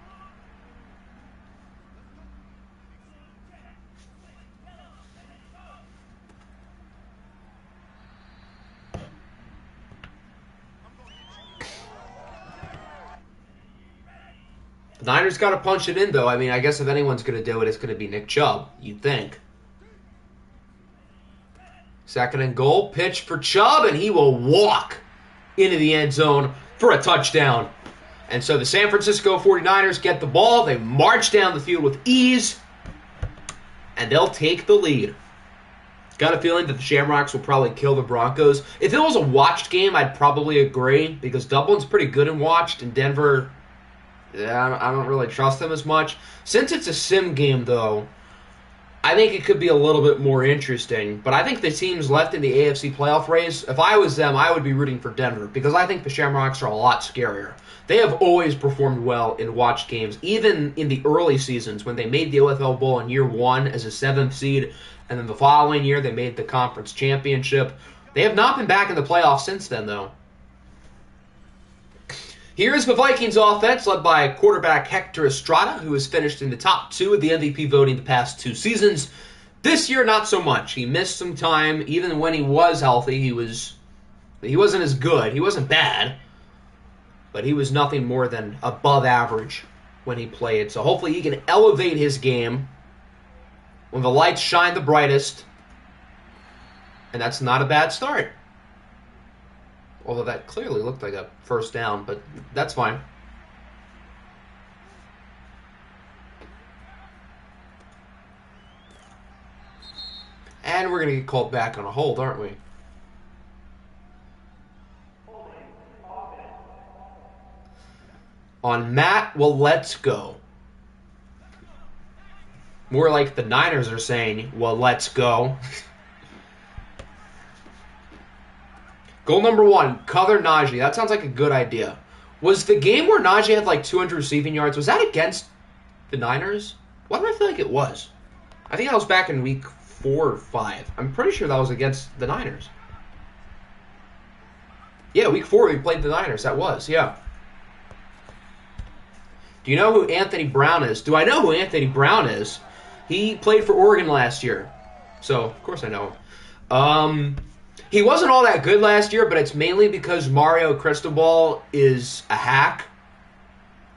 [SPEAKER 1] The Niners got to punch it in, though. I mean, I guess if anyone's going to do it, it's going to be Nick Chubb, you'd think. Second and goal, pitch for Chubb, and he will walk into the end zone for a touchdown. And so the San Francisco 49ers get the ball. They march down the field with ease, and they'll take the lead. Got a feeling that the Shamrocks will probably kill the Broncos. If it was a watched game, I'd probably agree, because Dublin's pretty good in watched, and Denver, yeah, I don't really trust them as much. Since it's a sim game, though, I think it could be a little bit more interesting, but I think the teams left in the AFC playoff race, if I was them, I would be rooting for Denver, because I think the Shamrocks are a lot scarier. They have always performed well in watched games, even in the early seasons when they made the OFL Bowl in year 1 as a 7th seed, and then the following year they made the conference championship. They have not been back in the playoffs since then, though. Here is the Vikings offense, led by quarterback Hector Estrada, who has finished in the top 2 of the MVP voting the past 2 seasons. This year, not so much. He missed some time. Even when he was healthy, he wasn't as good. He wasn't bad, but he was nothing more than above average when he played. So hopefully he can elevate his game when the lights shine the brightest, and that's not a bad start. Although that clearly looked like a first down, but that's fine. And we're going to get called back on a hold, aren't we? On Matt, well, let's go. More like the Niners are saying, well, let's go. Goal number 1, cover Najee. That sounds like a good idea. Was the game where Najee had like 200 receiving yards, was that against the Niners? Why do I feel like it was? I think that was back in week 4 or 5. I'm pretty sure that was against the Niners. Yeah, week 4 we played the Niners. That was, yeah. Do you know who Anthony Brown is? Do I know who Anthony Brown is? He played for Oregon last year. So, of course I know him. He wasn't all that good last year, but it's mainly because Mario Cristobal is a hack,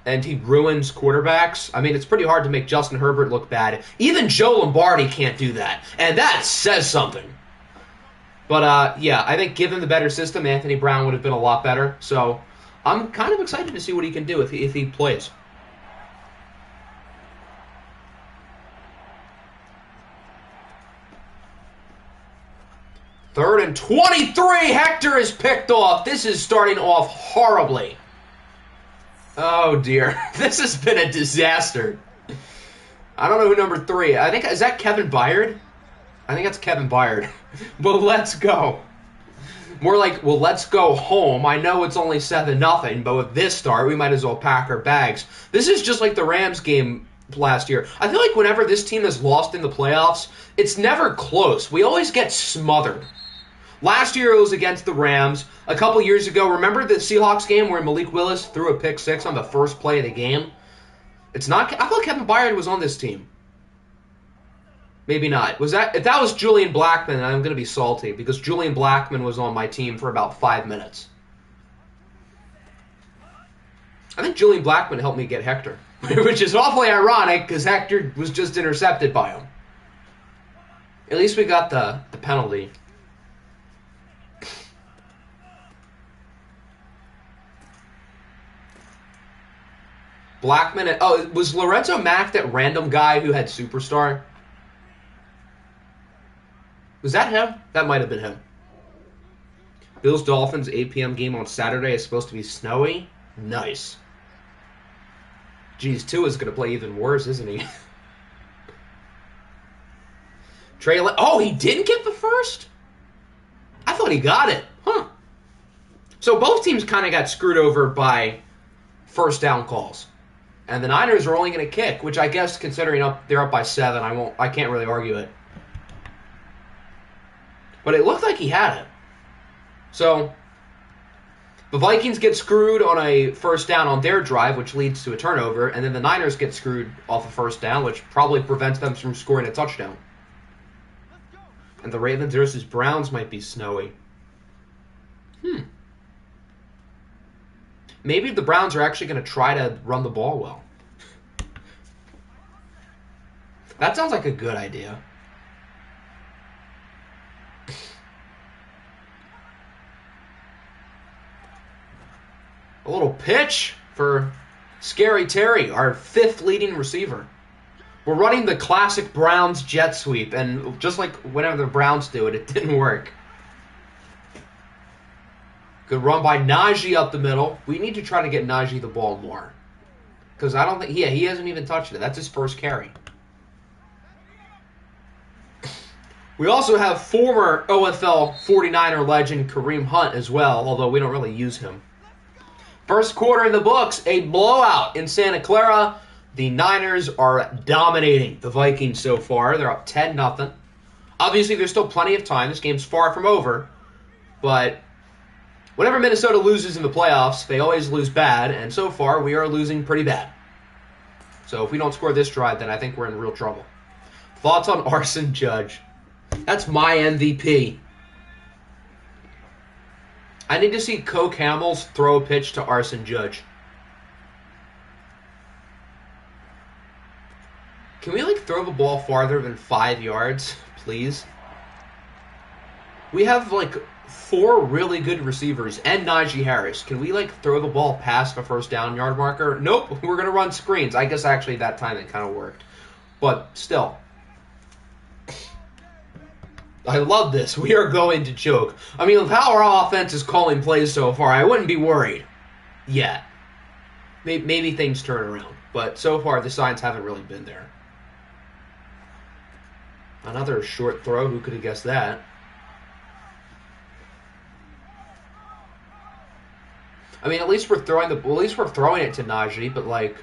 [SPEAKER 1] and he ruins quarterbacks. I mean, it's pretty hard to make Justin Herbert look bad. Even Joe Lombardi can't do that, and that says something. But, yeah, I think given the better system, Anthony Brown would have been a lot better. So I'm kind of excited to see what he can do if he plays. Third and 23. Hector is picked off. This is starting off horribly. Oh, dear. This has been a disaster. I don't know who number 3. I think, is that Kevin Byard? I think that's Kevin Byard. But let's go. More like, well, let's go home. I know it's only 7-0, but with this start, we might as well pack our bags. This is just like the Rams game last year. I feel like whenever this team has lost in the playoffs, it's never close. We always get smothered. Last year it was against the Rams. A couple years ago, remember the Seahawks game where Malik Willis threw a pick six on the first play of the game? It's not. I thought Kevin Byard was on this team. Maybe not. Was that? If that was Julian Blackmon, I'm going to be salty because Julian Blackmon was on my team for about 5 minutes. I think Julian Blackmon helped me get Hector, which is awfully ironic because Hector was just intercepted by him. At least we got the penalty. Blackmon. Oh, was Lorenzo Mack that random guy who had Superstar? Was that him? That might have been him. Bills-Dolphins 8 p.m. game on Saturday is supposed to be snowy. Nice. Geez, Tua's going to play even worse, isn't he? Oh, he didn't get the first? I thought he got it. Huh. So both teams kind of got screwed over by first down calls. And the Niners are only going to kick, which I guess considering they're up by 7, I can't really argue it. But it looked like he had it. So the Vikings get screwed on a first down on their drive, which leads to a turnover, and then the Niners get screwed off a first down, which probably prevents them from scoring a touchdown. And the Ravens versus Browns might be snowy. Maybe the Browns are actually going to try to run the ball well. That sounds like a good idea. A little pitch for Scary Terry, our 5th leading receiver. We're running the classic Browns jet sweep, and just like whenever the Browns do it, it didn't work. Good run by Najee up the middle. We need to try to get Najee the ball more. Because I don't think... Yeah, he hasn't even touched it. That's his first carry. We also have former OFL 49er legend Kareem Hunt as well, although we don't really use him. First quarter in the books, a blowout in Santa Clara. The Niners are dominating the Vikings so far. They're up 10-0. Obviously, there's still plenty of time. This game's far from over. But whenever Minnesota loses in the playoffs, they always lose bad. And so far, we are losing pretty bad. So if we don't score this drive, then I think we're in real trouble. Thoughts on Arson Judge? That's my MVP. I need to see Coke Hamels throw a pitch to Arson Judge. Can we, throw the ball farther than 5 yards, please? We have, 4 really good receivers and Najee Harris. Can we, throw the ball past the first down yard marker? Nope, we're going to run screens. I guess, actually, that time it kind of worked. But, still. I love this. We are going to choke. I mean, with how our offense is calling plays so far, I wouldn't be worried yet. Maybe things turn around. But so far, the signs haven't really been there. Another short throw. Who could have guessed that? I mean, at least we're throwing it to Najee, but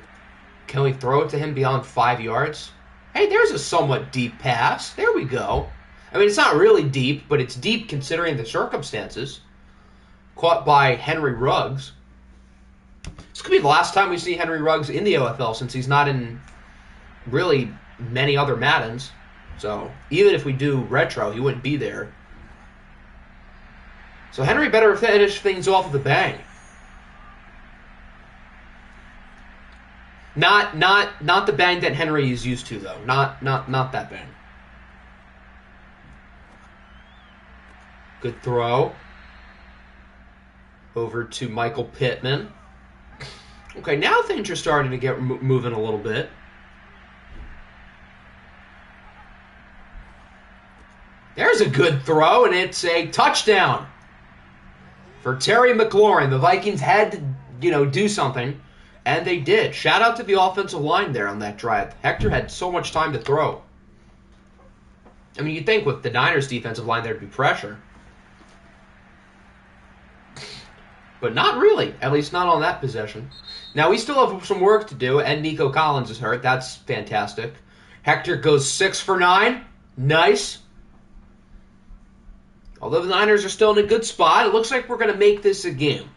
[SPEAKER 1] can we throw it to him beyond 5 yards? Hey, there's a somewhat deep pass. There we go. I mean, it's not really deep, but it's deep considering the circumstances. Caught by Henry Ruggs. This could be the last time we see Henry Ruggs in the OFL since he's not in really many other Maddens. So even if we do retro, he wouldn't be there. So Henry better finish things off with a bang. Not the bang that Henry is used to, though. Not that bang. Good throw. Over to Michael Pittman. Okay, now things are starting to get moving a little bit. There's a good throw, and it's a touchdown for Terry McLaurin. The Vikings had to, do something, and they did. Shout out to the offensive line there on that drive. Hector had so much time to throw. I mean, you'd think with the Niners' defensive line there'd be pressure. But not really, at least not on that possession. Now, we still have some work to do, and Nico Collins is hurt. That's fantastic. Hector goes 6 for 9. Nice. Although the Niners are still in a good spot, it looks like we're going to make this a game.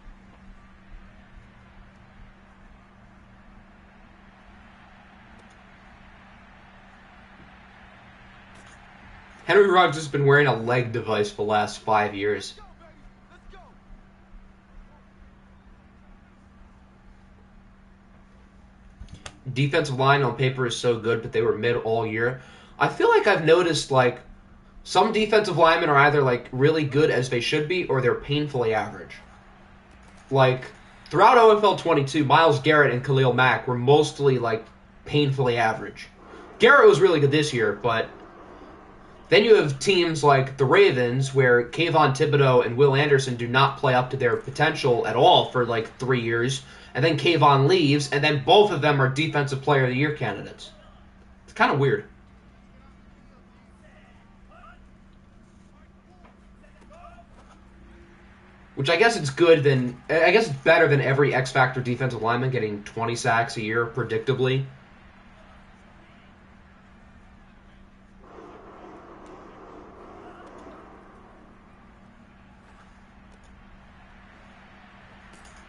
[SPEAKER 1] Henry Ruggs has been wearing a leg device for the last 5 years. Defensive line on paper is so good, but they were mid all year. I feel like I've noticed, like, some defensive linemen are either, like, really good as they should be, or they're painfully average. Like, throughout OFL 22, Myles Garrett and Khalil Mack were mostly, like, painfully average. Garrett was really good this year, but then you have teams like the Ravens, where Kayvon Thibodeau and Will Anderson do not play up to their potential at all for, like, 3 years, and then Kayvon leaves, and then both of them are Defensive Player of the Year candidates. It's kind of weird. Which I guess it's it's better than every X Factor defensive lineman getting 20 sacks a year, predictably.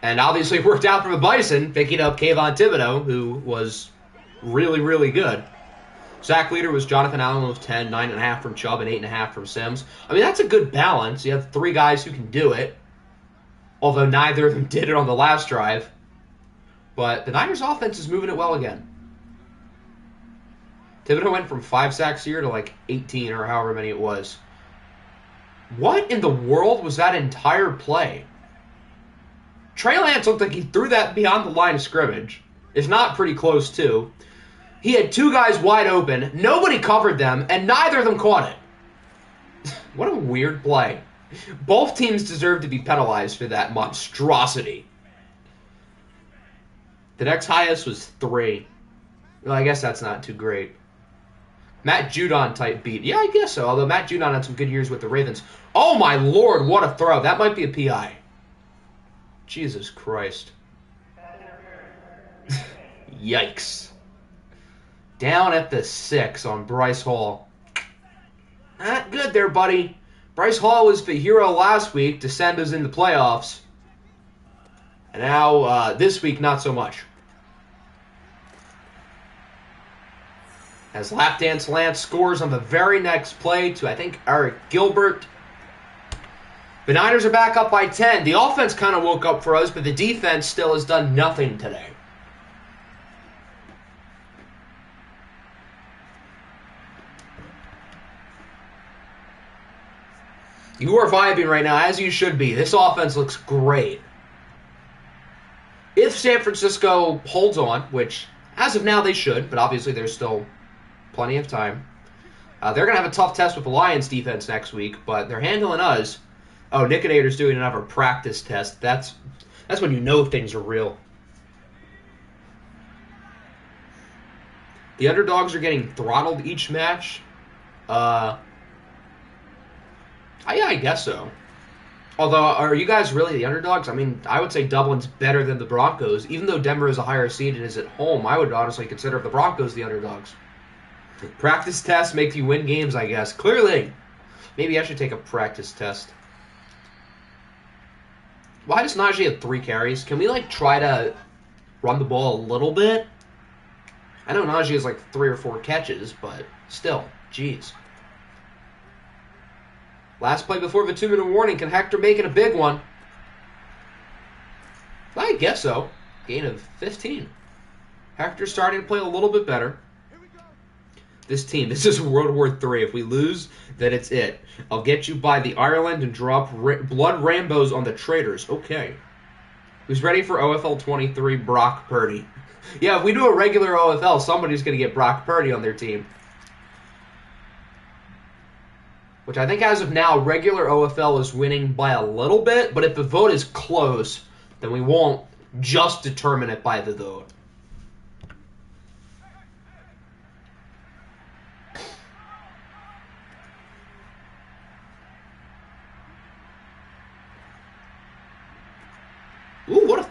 [SPEAKER 1] And obviously it worked out for the Bison, picking up Kayvon Thibodeau, who was really, really good. Sack leader was Jonathan Allen with 10, 9.5 from Chubb, and 8.5 from Sims. I mean, that's a good balance. You have 3 guys who can do it, although neither of them did it on the last drive. But the Niners' offense is moving it well again. Thibodeau went from 5 sacks a year to like 18 or however many it was. What in the world was that entire play? Trey Lance looked like he threw that beyond the line of scrimmage. If not pretty close, too. He had 2 guys wide open, nobody covered them, and neither of them caught it. What a weird play. Both teams deserve to be penalized for that monstrosity. The next highest was 3. Well, I guess that's not too great. Matt Judon type beat. Yeah, I guess so, although Matt Judon had some good years with the Ravens. Oh my lord, what a throw. That might be a PI. Jesus Christ. Yikes. Down at the 6 on Bryce Hall. Not good there, buddy. Bryce Hall was the hero last week to send us in the playoffs. And now, this week, not so much. As Lapdance Lance scores on the very next play to, I think, Eric Gilbert. The Niners are back up by 10. The offense kind of woke up for us, but the defense still has done nothing today. You are vibing right now, as you should be. This offense looks great. If San Francisco holds on, which as of now they should, but obviously there's still plenty of time. They're going to have a tough test with the Lions defense next week, but they're handling us. Oh, Niconator's doing another practice test. That's when you know things are real. The underdogs are getting throttled each match. Yeah, I guess so. Although, are you guys really the underdogs? I mean, I would say Dublin's better than the Broncos. Even though Denver is a higher seed and is at home, I would honestly consider the Broncos the underdogs. Practice tests make you win games, I guess. Clearly. Maybe I should take a practice test. Why does Najee have 3 carries? Can we, like, try to run the ball a little bit? I know Najee has, like, 3 or 4 catches, but still, jeez. Last play before the 2-minute warning. Can Hector make it a big one? I guess so. Gain of 15. Hector's starting to play a little bit better. This team, this is World War III. If we lose, then it's it. I'll get you by the Ireland and drop blood rainbows on the traitors. Okay. Who's ready for OFL 23? Brock Purdy. Yeah, if we do a regular OFL, somebody's going to get Brock Purdy on their team. Which I think as of now, regular OFL is winning by a little bit, but if the vote is close, then we won't just determine it by the vote.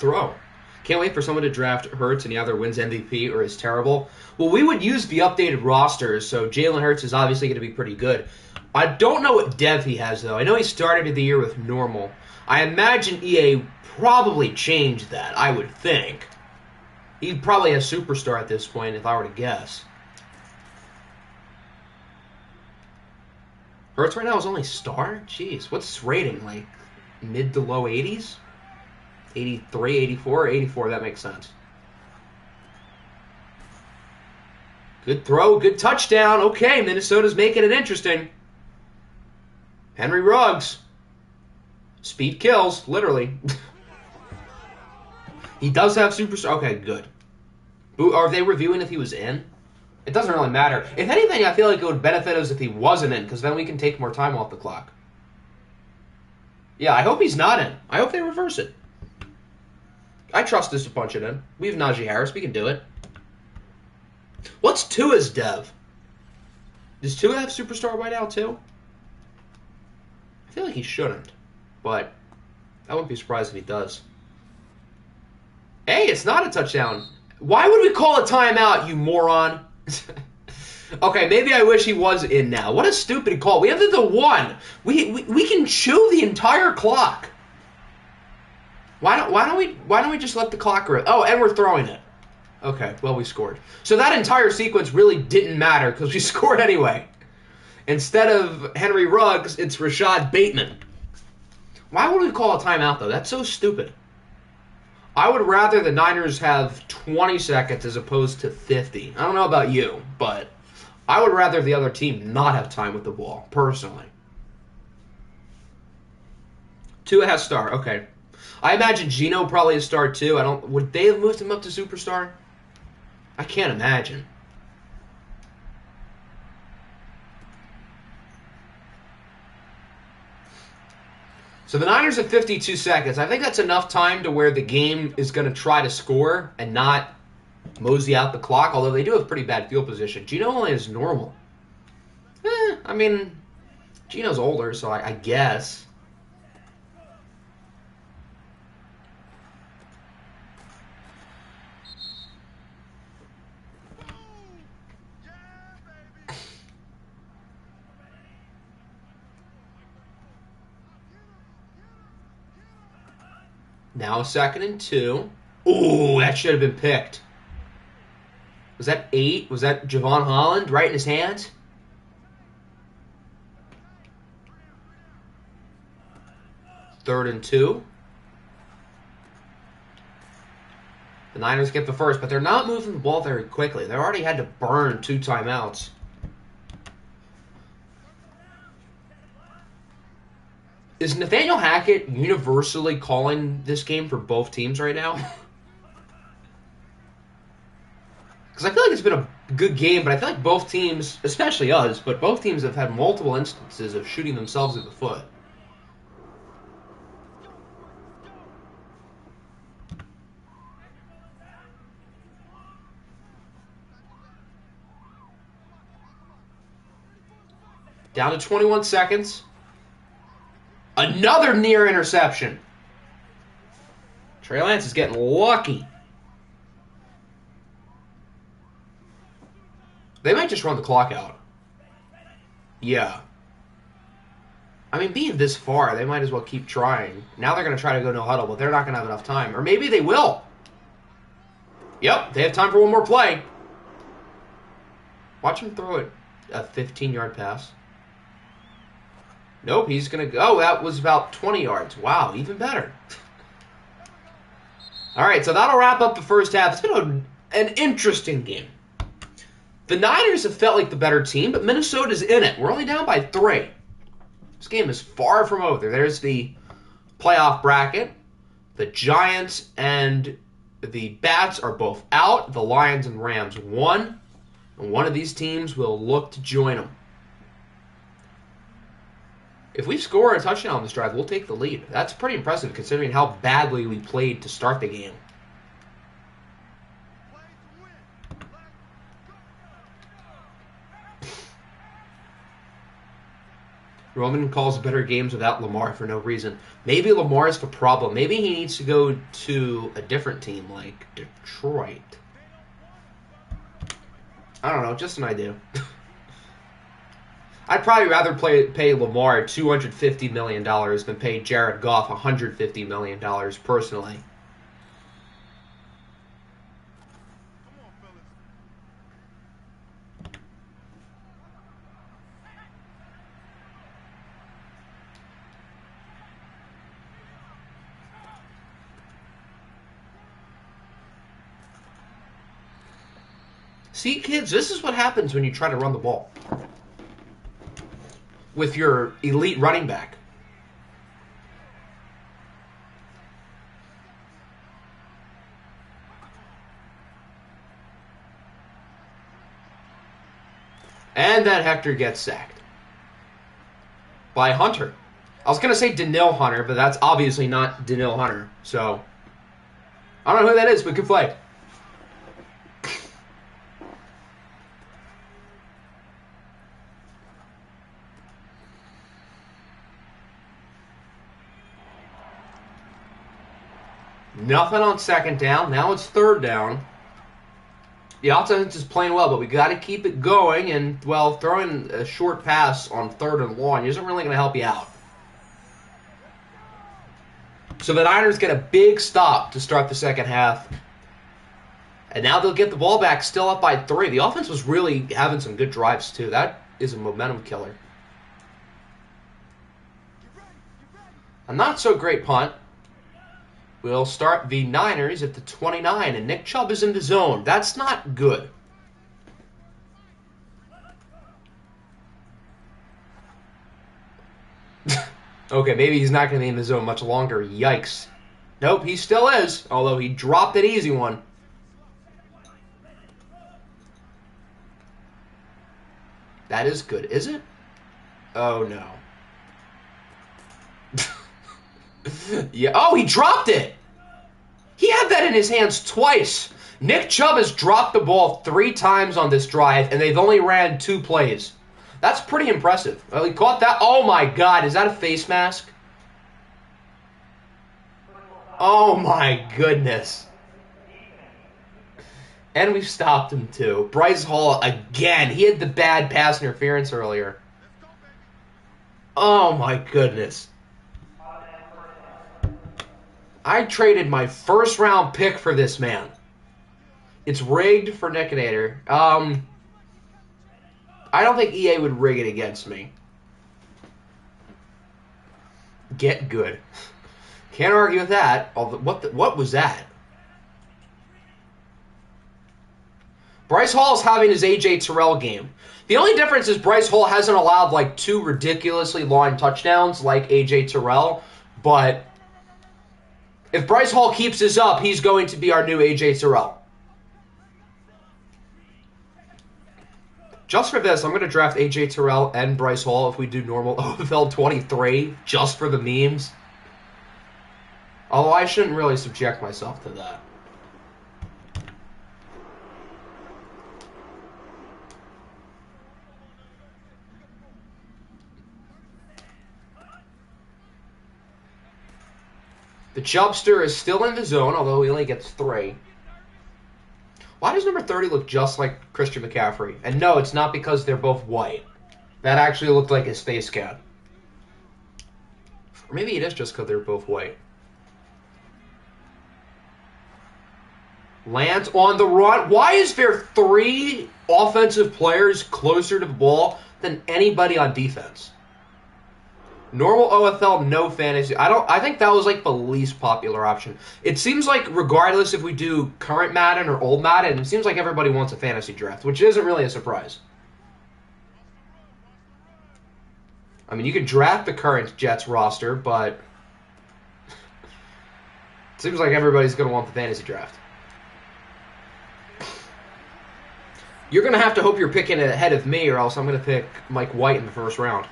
[SPEAKER 1] throw. Can't wait for someone to draft Hurts and he either wins MVP or is terrible. Well, we would use the updated rosters, so Jalen Hurts is obviously going to be pretty good. I don't know what dev he has, though. I know he started the year with normal. I imagine EA probably changed that, I would think. He'd probably have Superstar at this point, if I were to guess. Hurts right now is only star? Jeez, what's his rating? Like mid to low 80s? 83, 84? 84, that makes sense. Good throw, good touchdown. Okay, Minnesota's making it interesting. Henry Ruggs. Speed kills, literally. He does have Superstar. Okay, good. Are they reviewing if he was in? It doesn't really matter. If anything, I feel like it would benefit us if he wasn't in, because then we can take more time off the clock. Yeah, I hope he's not in. I hope they reverse it. I trust us to punch it in. We have Najee Harris. We can do it. What's Tua's dev? Does Tua have Superstar right now, too? I feel like he shouldn't, but I wouldn't be surprised if he does. Hey, it's not a touchdown. Why would we call a timeout, you moron? Okay, maybe I wish he was in now. What a stupid call. We have the 1. We can chew the entire clock. Why don't we just let the clock run? Oh, and we're throwing it. Okay, well, we scored. So that entire sequence really didn't matter because we scored anyway. Instead of Henry Ruggs, it's Rashad Bateman. Why would we call a timeout, though? That's so stupid. I would rather the Niners have 20 seconds as opposed to 50. I don't know about you, but I would rather the other team not have time with the ball, personally. Tua has star, okay. I imagine Geno probably has star too. Would they have moved him up to Superstar? I can't imagine. So the Niners have 52 seconds. I think that's enough time to where the game is going to try to score and not mosey out the clock, although they do have pretty bad field position. Geno only is normal. I mean, Geno's older, so I guess. Now 2nd and 2. Ooh, that should have been picked. Was that 8? Was that Javon Holland right in his hands? Third and 2. The Niners get the first, but they're not moving the ball very quickly. They already had to burn 2 timeouts. Is Nathaniel Hackett universally calling this game for both teams right now? Because I feel like it's been a good game, but I feel like both teams, especially us, but both teams have had multiple instances of shooting themselves in the foot. Down to 21 seconds. Another near interception. Trey Lance is getting lucky. They might just run the clock out. Yeah. I mean, being this far, they might as well keep trying. Now they're going to try to go no huddle, but they're not going to have enough time. Or maybe they will. Yep, they have time for one more play. Watch him throw it. A 15-yard pass. Nope, he's going to go. Oh, that was about 20 yards. Wow, even better. All right, so that'll wrap up the first half. It's been an interesting game. The Niners have felt like the better team, but Minnesota's in it. We're only down by 3. This game is far from over. There's the playoff bracket. The Giants and the Bats are both out. The Lions and Rams won. And one of these teams will look to join them. If we score a touchdown on this drive, we'll take the lead. That's pretty impressive considering how badly we played to start the game. Roman calls better games without Lamar for no reason. Maybe Lamar is the problem. Maybe he needs to go to a different team like Detroit. I don't know, just an idea. I'd probably rather pay Lamar $250 million than pay Jared Goff $150 million personally. See, kids, this is what happens when you try to run the ball with your elite running back. And then Hector gets sacked by Hunter. I was going to say Danielle Hunter, but that's obviously not Danielle Hunter. So, I don't know who that is, but good play. Nothing on second down. Now it's third down. The offense is playing well, but we got to keep it going. And, well, throwing a short pass on third and long isn't really going to help you out. So the Niners get a big stop to start the second half. And now they'll get the ball back, still up by 3. The offense was really having some good drives, too. That is a momentum killer. A not-so-great punt. We'll start the Niners at the 29, and Nick Chubb is in the zone. That's not good. Okay, maybe he's not going to be in the zone much longer. Yikes. Nope, he still is, although he dropped an easy one. That is good, is it? Oh, no. Yeah. Oh, he dropped it. He had that in his hands twice. Nick Chubb has dropped the ball 3 times on this drive, and they've only ran 2 plays. That's pretty impressive. Well, he caught that. Oh, my God. Is that a face mask? Oh, my goodness. And we've stopped him, too. Bryce Hall, again. He had the bad pass interference earlier. Oh, my goodness. I traded my first-round pick for this man. It's rigged for Nickinator. I don't think EA would rig it against me. Get good. Can't argue with that. What was that? Bryce Hall is having his A.J. Terrell game. The only difference is Bryce Hall hasn't allowed like 2 ridiculously long touchdowns like A.J. Terrell, but if Bryce Hall keeps this up, he's going to be our new A.J. Terrell. Just for this, I'm going to draft A.J. Terrell and Bryce Hall if we do normal OFL 23, just for the memes. Although I shouldn't really subject myself to that. The Chubster is still in the zone, although he only gets 3. Why does number 30 look just like Christian McCaffrey? And no, it's not because they're both white. That actually looked like his face scan. Or maybe it is just because they're both white. Lance on the run. Why is there 3 offensive players closer to the ball than anybody on defense? Normal OFL, no fantasy. I think that was like the least popular option. It seems like regardless if we do current Madden or old Madden, it seems like everybody wants a fantasy draft, which isn't really a surprise. I mean, you could draft the current Jets roster, but it seems like everybody's going to want the fantasy draft. You're going to have to hope you're picking ahead of me, or else I'm going to pick Mike White in the first round.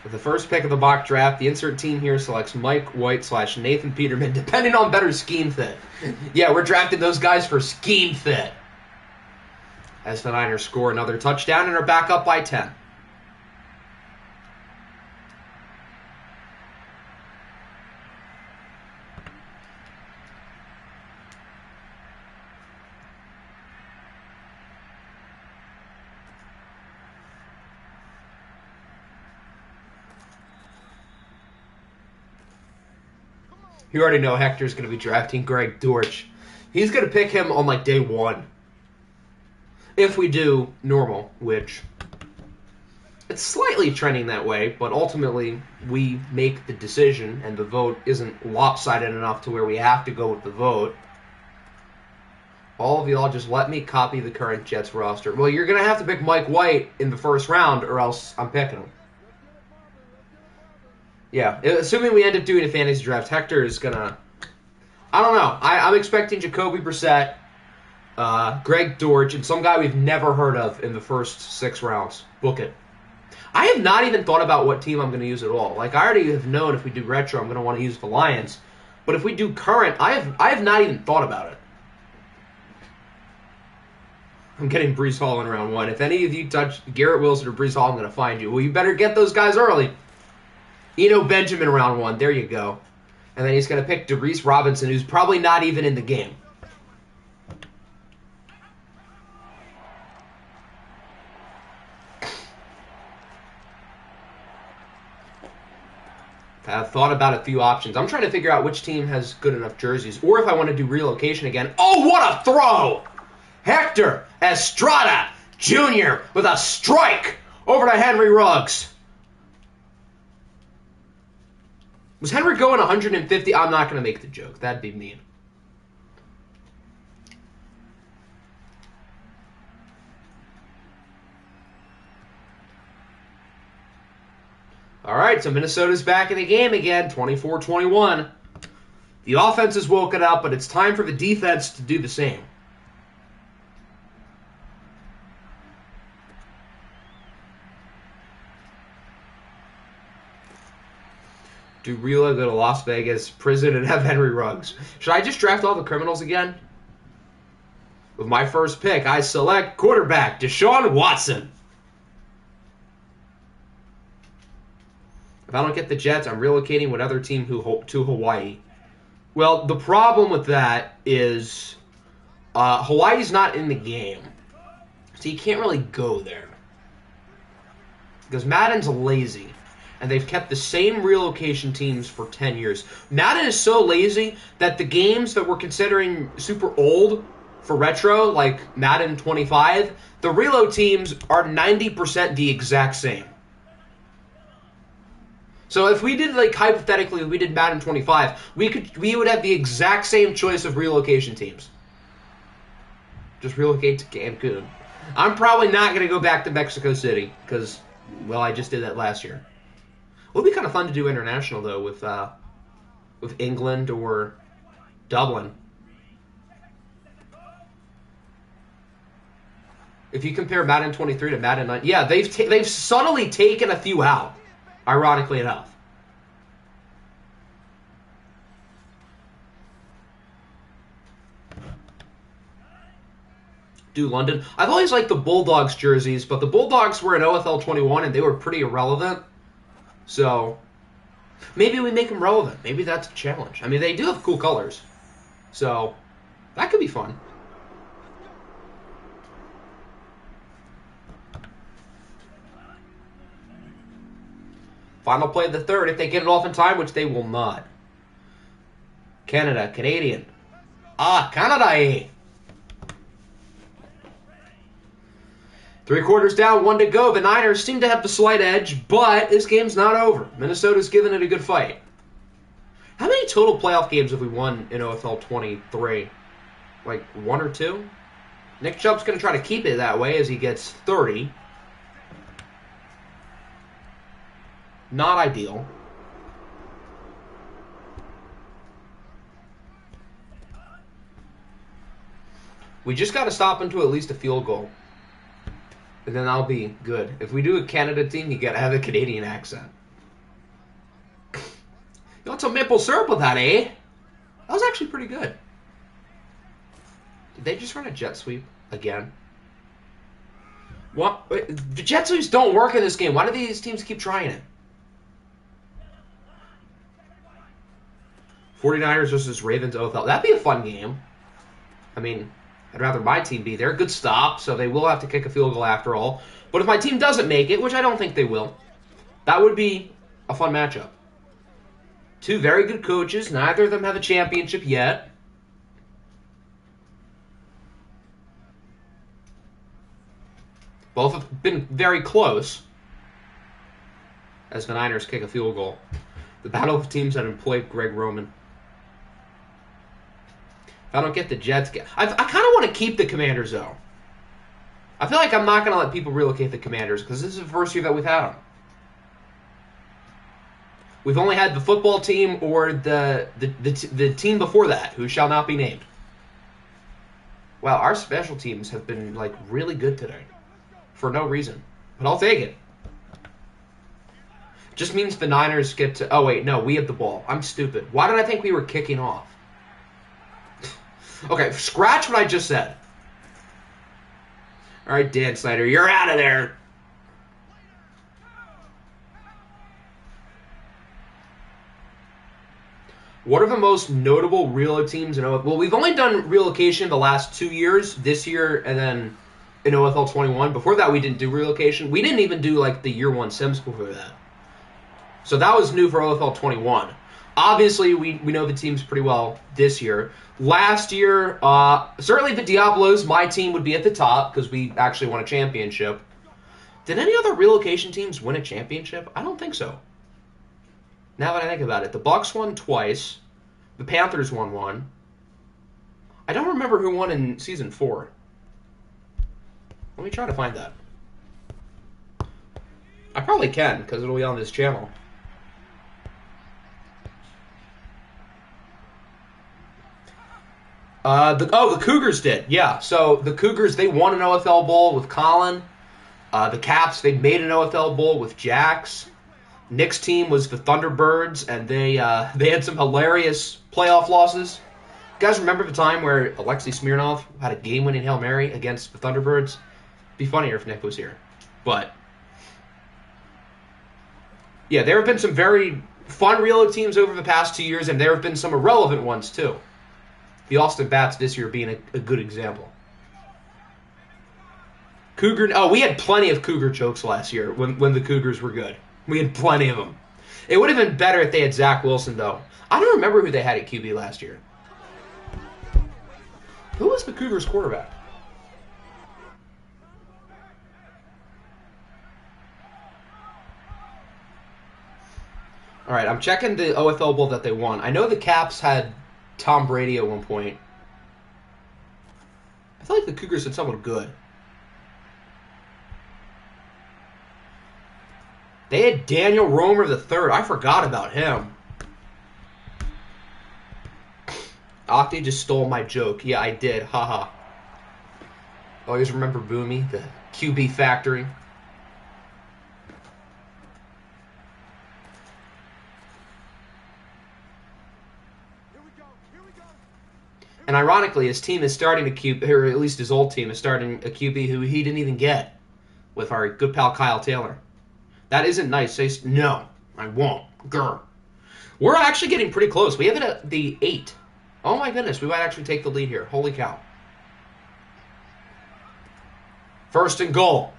[SPEAKER 1] With the first pick of the mock draft, the insert team here selects Mike White / Nathan Peterman, depending on better scheme fit. Yeah, we're drafting those guys for scheme fit. As the Niners score another touchdown and are back up by 10. You already know Hector's going to be drafting Greg Dortch. He's going to pick him on, like, day 1. If we do normal, which it's slightly trending that way, but ultimately we make the decision, and the vote isn't lopsided enough to where we have to go with the vote. All of y'all just let me copy the current Jets roster. Well, you're going to have to pick Mike White in the first round, or else I'm picking him. Yeah, assuming we end up doing a fantasy draft, Hector is going to... I don't know. I'm expecting Jacoby Brissett, Greg Dortch, and some guy we've never heard of in the first 6 rounds. Book it. I have not even thought about what team I'm going to use at all. Like, I already have known if we do retro, I'm going to want to use the Lions. But if we do current, I have not even thought about it. I'm getting Breece Hall in round 1. If any of you touch Garrett Wilson or Breece Hall, I'm going to find you. Well, you better get those guys early. Eno Benjamin round 1. There you go. And then he's going to pick DeReese Robinson, who's probably not even in the game. I've thought about a few options. I'm trying to figure out which team has good enough jerseys, or if I want to do relocation again. Oh, what a throw! Hector Estrada Jr. with a strike over to Henry Ruggs. Was Henry going 150? I'm not going to make the joke. That'd be mean. All right, so Minnesota's back in the game again, 24-21. The offense has woken up, but it's time for the defense to do the same. Do Rila go to Las Vegas prison and have Henry Ruggs? Should I just draft all the criminals again? With my first pick, I select quarterback Deshaun Watson. If I don't get the Jets, I'm relocating with other team to Hawaii. Well, the problem with that is Hawaii's not in the game. So you can't really go there. Because Madden's lazy. And they've kept the same relocation teams for 10 years. Madden is so lazy that the games that we're considering super old for retro, like Madden 25, the reload teams are 90% the exact same. So if we did, like, hypothetically, we did Madden 25, we would have the exact same choice of relocation teams. Just relocate to Cancun. I'm probably not going to go back to Mexico City because, well, I just did that last year. It would be kind of fun to do international, though, with England or Dublin. If you compare Madden 23 to Madden 9, yeah, they've subtly taken a few out, ironically enough. Do London. I've always liked the Bulldogs jerseys, but the Bulldogs were in OFL 21 and they were pretty irrelevant. So, maybe we make them relevant. Maybe that's a challenge. I mean, they do have cool colors. So, that could be fun. Final play of the third, if they get it off in time, which they will not. Canada, Canadian. Canada. 3 quarters down, 1 to go. The Niners seem to have the slight edge, but this game's not over. Minnesota's giving it a good fight. How many total playoff games have we won in OFL 23? Like 1 or 2? Nick Chubb's going to try to keep it that way as he gets 30. Not ideal. We just got to stop into at least a field goal. And then I'll be good. If we do a Canada team, you got to have a Canadian accent. You want some maple syrup with that, eh? That was actually pretty good. Did they just run a jet sweep again? What? Wait, the jet sweeps don't work in this game. Why do these teams keep trying it? 49ers versus Ravens OFL. That'd be a fun game. I mean, I'd rather my team be there. Good stop, so they will have to kick a field goal after all. But if my team doesn't make it, which I don't think they will, that would be a fun matchup. Two very good coaches. Neither of them have a championship yet. Both have been very close as the Niners kick a field goal. The battle of teams that employed Greg Roman. If I don't get the Jets, I kind of want to keep the Commanders, though. I feel like I'm not going to let people relocate the Commanders because this is the first year that we've had them. We've only had the football team or the team before that, who shall not be named. Wow, our special teams have been like really good today. For no reason. But I'll take it. Just means the Niners get to... Oh, wait, no, we have the ball. I'm stupid. Why did I think we were kicking off? Okay, scratch what I just said. All right, Dan Snyder, you're out of there. What are the most notable relo teams in OFL? Well, we've only done relocation the last 2 years, this year and then in OFL 21. Before that, we didn't do relocation. We didn't even do like the year one sims before that. So that was new for OFL 21. Obviously, we know the teams pretty well this year. Last year, certainly the Diablos, my team would be at the top because we actually won a championship. Did any other relocation teams win a championship? I don't think so. Now that I think about it, the Bucks won twice. The Panthers won one. I don't remember who won in Season 4. Let me try to find that. I probably can, because it'll be on this channel. The Cougars did, yeah. So the Cougars, they won an OFL Bowl with Colin. The Caps, they made an OFL Bowl with Jax. Nick's team was the Thunderbirds, and they had some hilarious playoff losses. You guys remember the time where Alexei Smirnov had a game-winning Hail Mary against the Thunderbirds? It'd be funnier if Nick was here. But, yeah, there have been some very fun relo teams over the past 2 years, and there have been some irrelevant ones, too. The Austin Bats this year being a good example. We had plenty of Cougar chokes last year when the Cougars were good. We had plenty of them. It would have been better if they had Zach Wilson, though. I don't remember who they had at QB last year. Who was the Cougars quarterback? All right, I'm checking the OFL Bowl that they won. I know the Caps had Tom Brady at one point. I feel like the Cougars had someone good. They had Daniel Romer III. I forgot about him. Octi just stole my joke. Yeah, I did. Haha. Always remember Boomy, the QB factory. And ironically, his team is starting a QB, or at least his old team is starting a QB who he didn't even get with our good pal Kyle Taylor. That isn't nice. Say, no, I won't. Grr. We're actually getting pretty close. We have it at the 8. Oh my goodness, we might actually take the lead here. Holy cow. First and goal.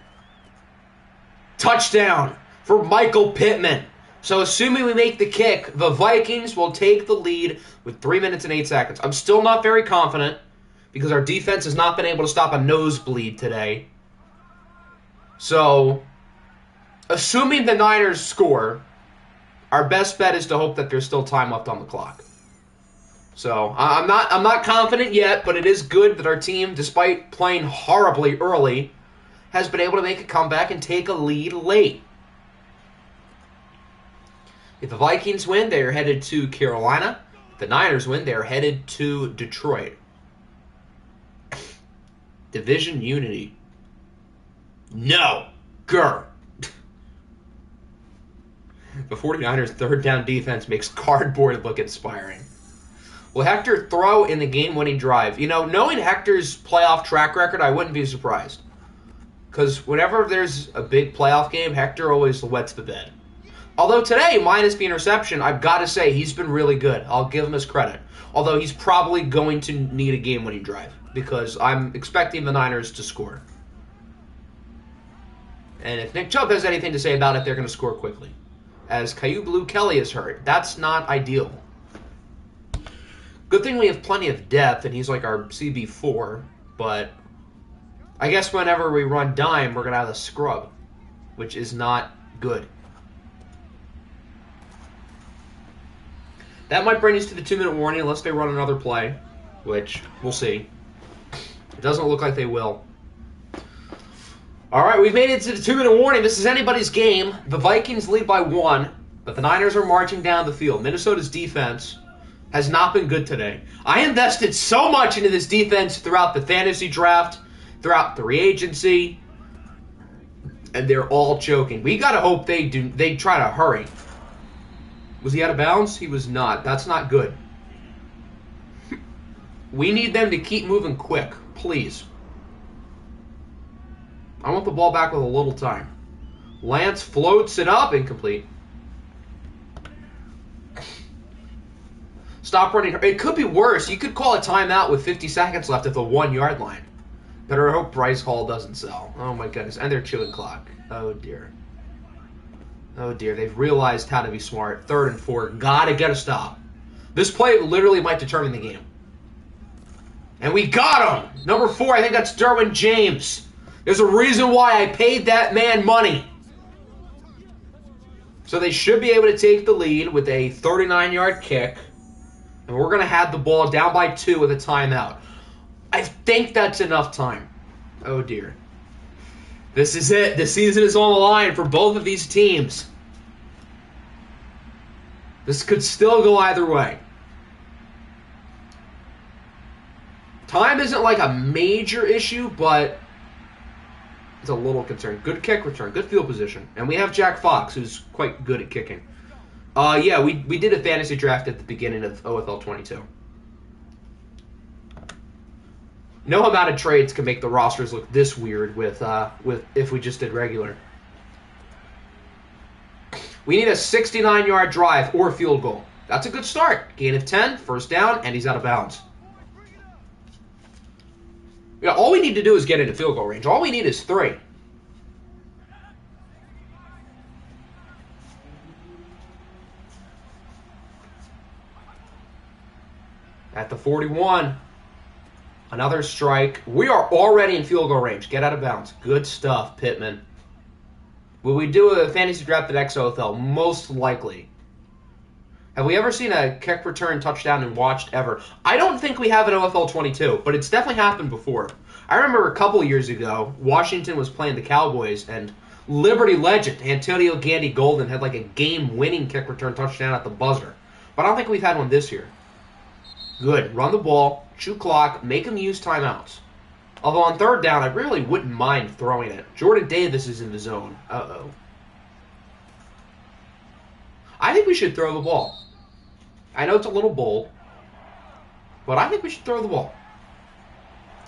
[SPEAKER 1] Touchdown for Michael Pittman. So assuming we make the kick, the Vikings will take the lead with 3 minutes and 8 seconds. I'm still not very confident because our defense has not been able to stop a nosebleed today. So, assuming the Niners score, our best bet is to hope that there's still time left on the clock. So, I'm not confident yet, but it is good that our team, despite playing horribly early, has been able to make a comeback and take a lead late. If the Vikings win, they are headed to Carolina. If the Niners win, they are headed to Detroit. Division unity. No. Grr. The 49ers' third down defense makes cardboard look inspiring. Will Hector throw in the game-winning drive? You know, knowing Hector's playoff track record, I wouldn't be surprised. Because whenever there's a big playoff game, Hector always wets the bed. Although today, minus the interception, I've got to say he's been really good. I'll give him his credit. Although he's probably going to need a game-winning drive because I'm expecting the Niners to score. And if Nick Chubb has anything to say about it, they're going to score quickly. as Caillou Blue Kelly is hurt. That's not ideal. Good thing we have plenty of depth, and he's like our CB4, but I guess whenever we run dime, we're going to have a scrub, which is not good. That might bring us to the 2-minute warning unless they run another play, which we'll see. It doesn't look like they will. All right, we've made it to the 2-minute warning. This is anybody's game. The Vikings lead by 1, but the Niners are marching down the field. Minnesota's defense has not been good today. I invested so much into this defense throughout the fantasy draft, throughout free agency, and they're all choking. We got to hope they try to hurry. Was he out of bounds? He was not. That's not good. We need them to keep moving quick, please. I want the ball back with a little time. Lance floats it up, incomplete. Stop running. It could be worse. You could call a timeout with 50 seconds left at the 1-yard line. Better hope Bryce Hall doesn't sell. Oh my goodness. And they're chewing clock. Oh dear. Oh dear. They've realized how to be smart. 3rd and 4. Gotta get a stop. This play literally might determine the game. And we got him! Number 4, I think that's Derwin James. There's a reason why I paid that man money. So they should be able to take the lead with a 39-yard kick. And we're going to have the ball down by 2 with a timeout. I think that's enough time. Oh, dear. This is it. The season is on the line for both of these teams. This could still go either way. Time isn't like a major issue, but it's a little concern. Good kick return, good field position. And we have Jack Fox, who's quite good at kicking. Yeah, we did a fantasy draft at the beginning of OFL 22. No amount of trades can make the rosters look this weird with if we just did regular. We need a 69-yard drive or field goal. That's a good start. Gain of 10, first down, and he's out of bounds. Yeah, all we need to do is get into field goal range. All we need is 3. At the 41, another strike. We are already in field goal range. Get out of bounds. Good stuff, Pittman. Will we do a fantasy draft at XOFL? Most likely. Have we ever seen a kick return touchdown and watched ever? I don't think we have an OFL 22, but it's definitely happened before. I remember a couple years ago, Washington was playing the Cowboys, and Liberty legend Antonio Gandy Golden had like a game-winning kick return touchdown at the buzzer. But I don't think we've had one this year. Good. Run the ball, chew clock, make them use timeouts. Although on 3rd down, I really wouldn't mind throwing it. Jordan Davis is in the zone. Uh-oh. I think we should throw the ball. I know it's a little bold, but I think we should throw the ball.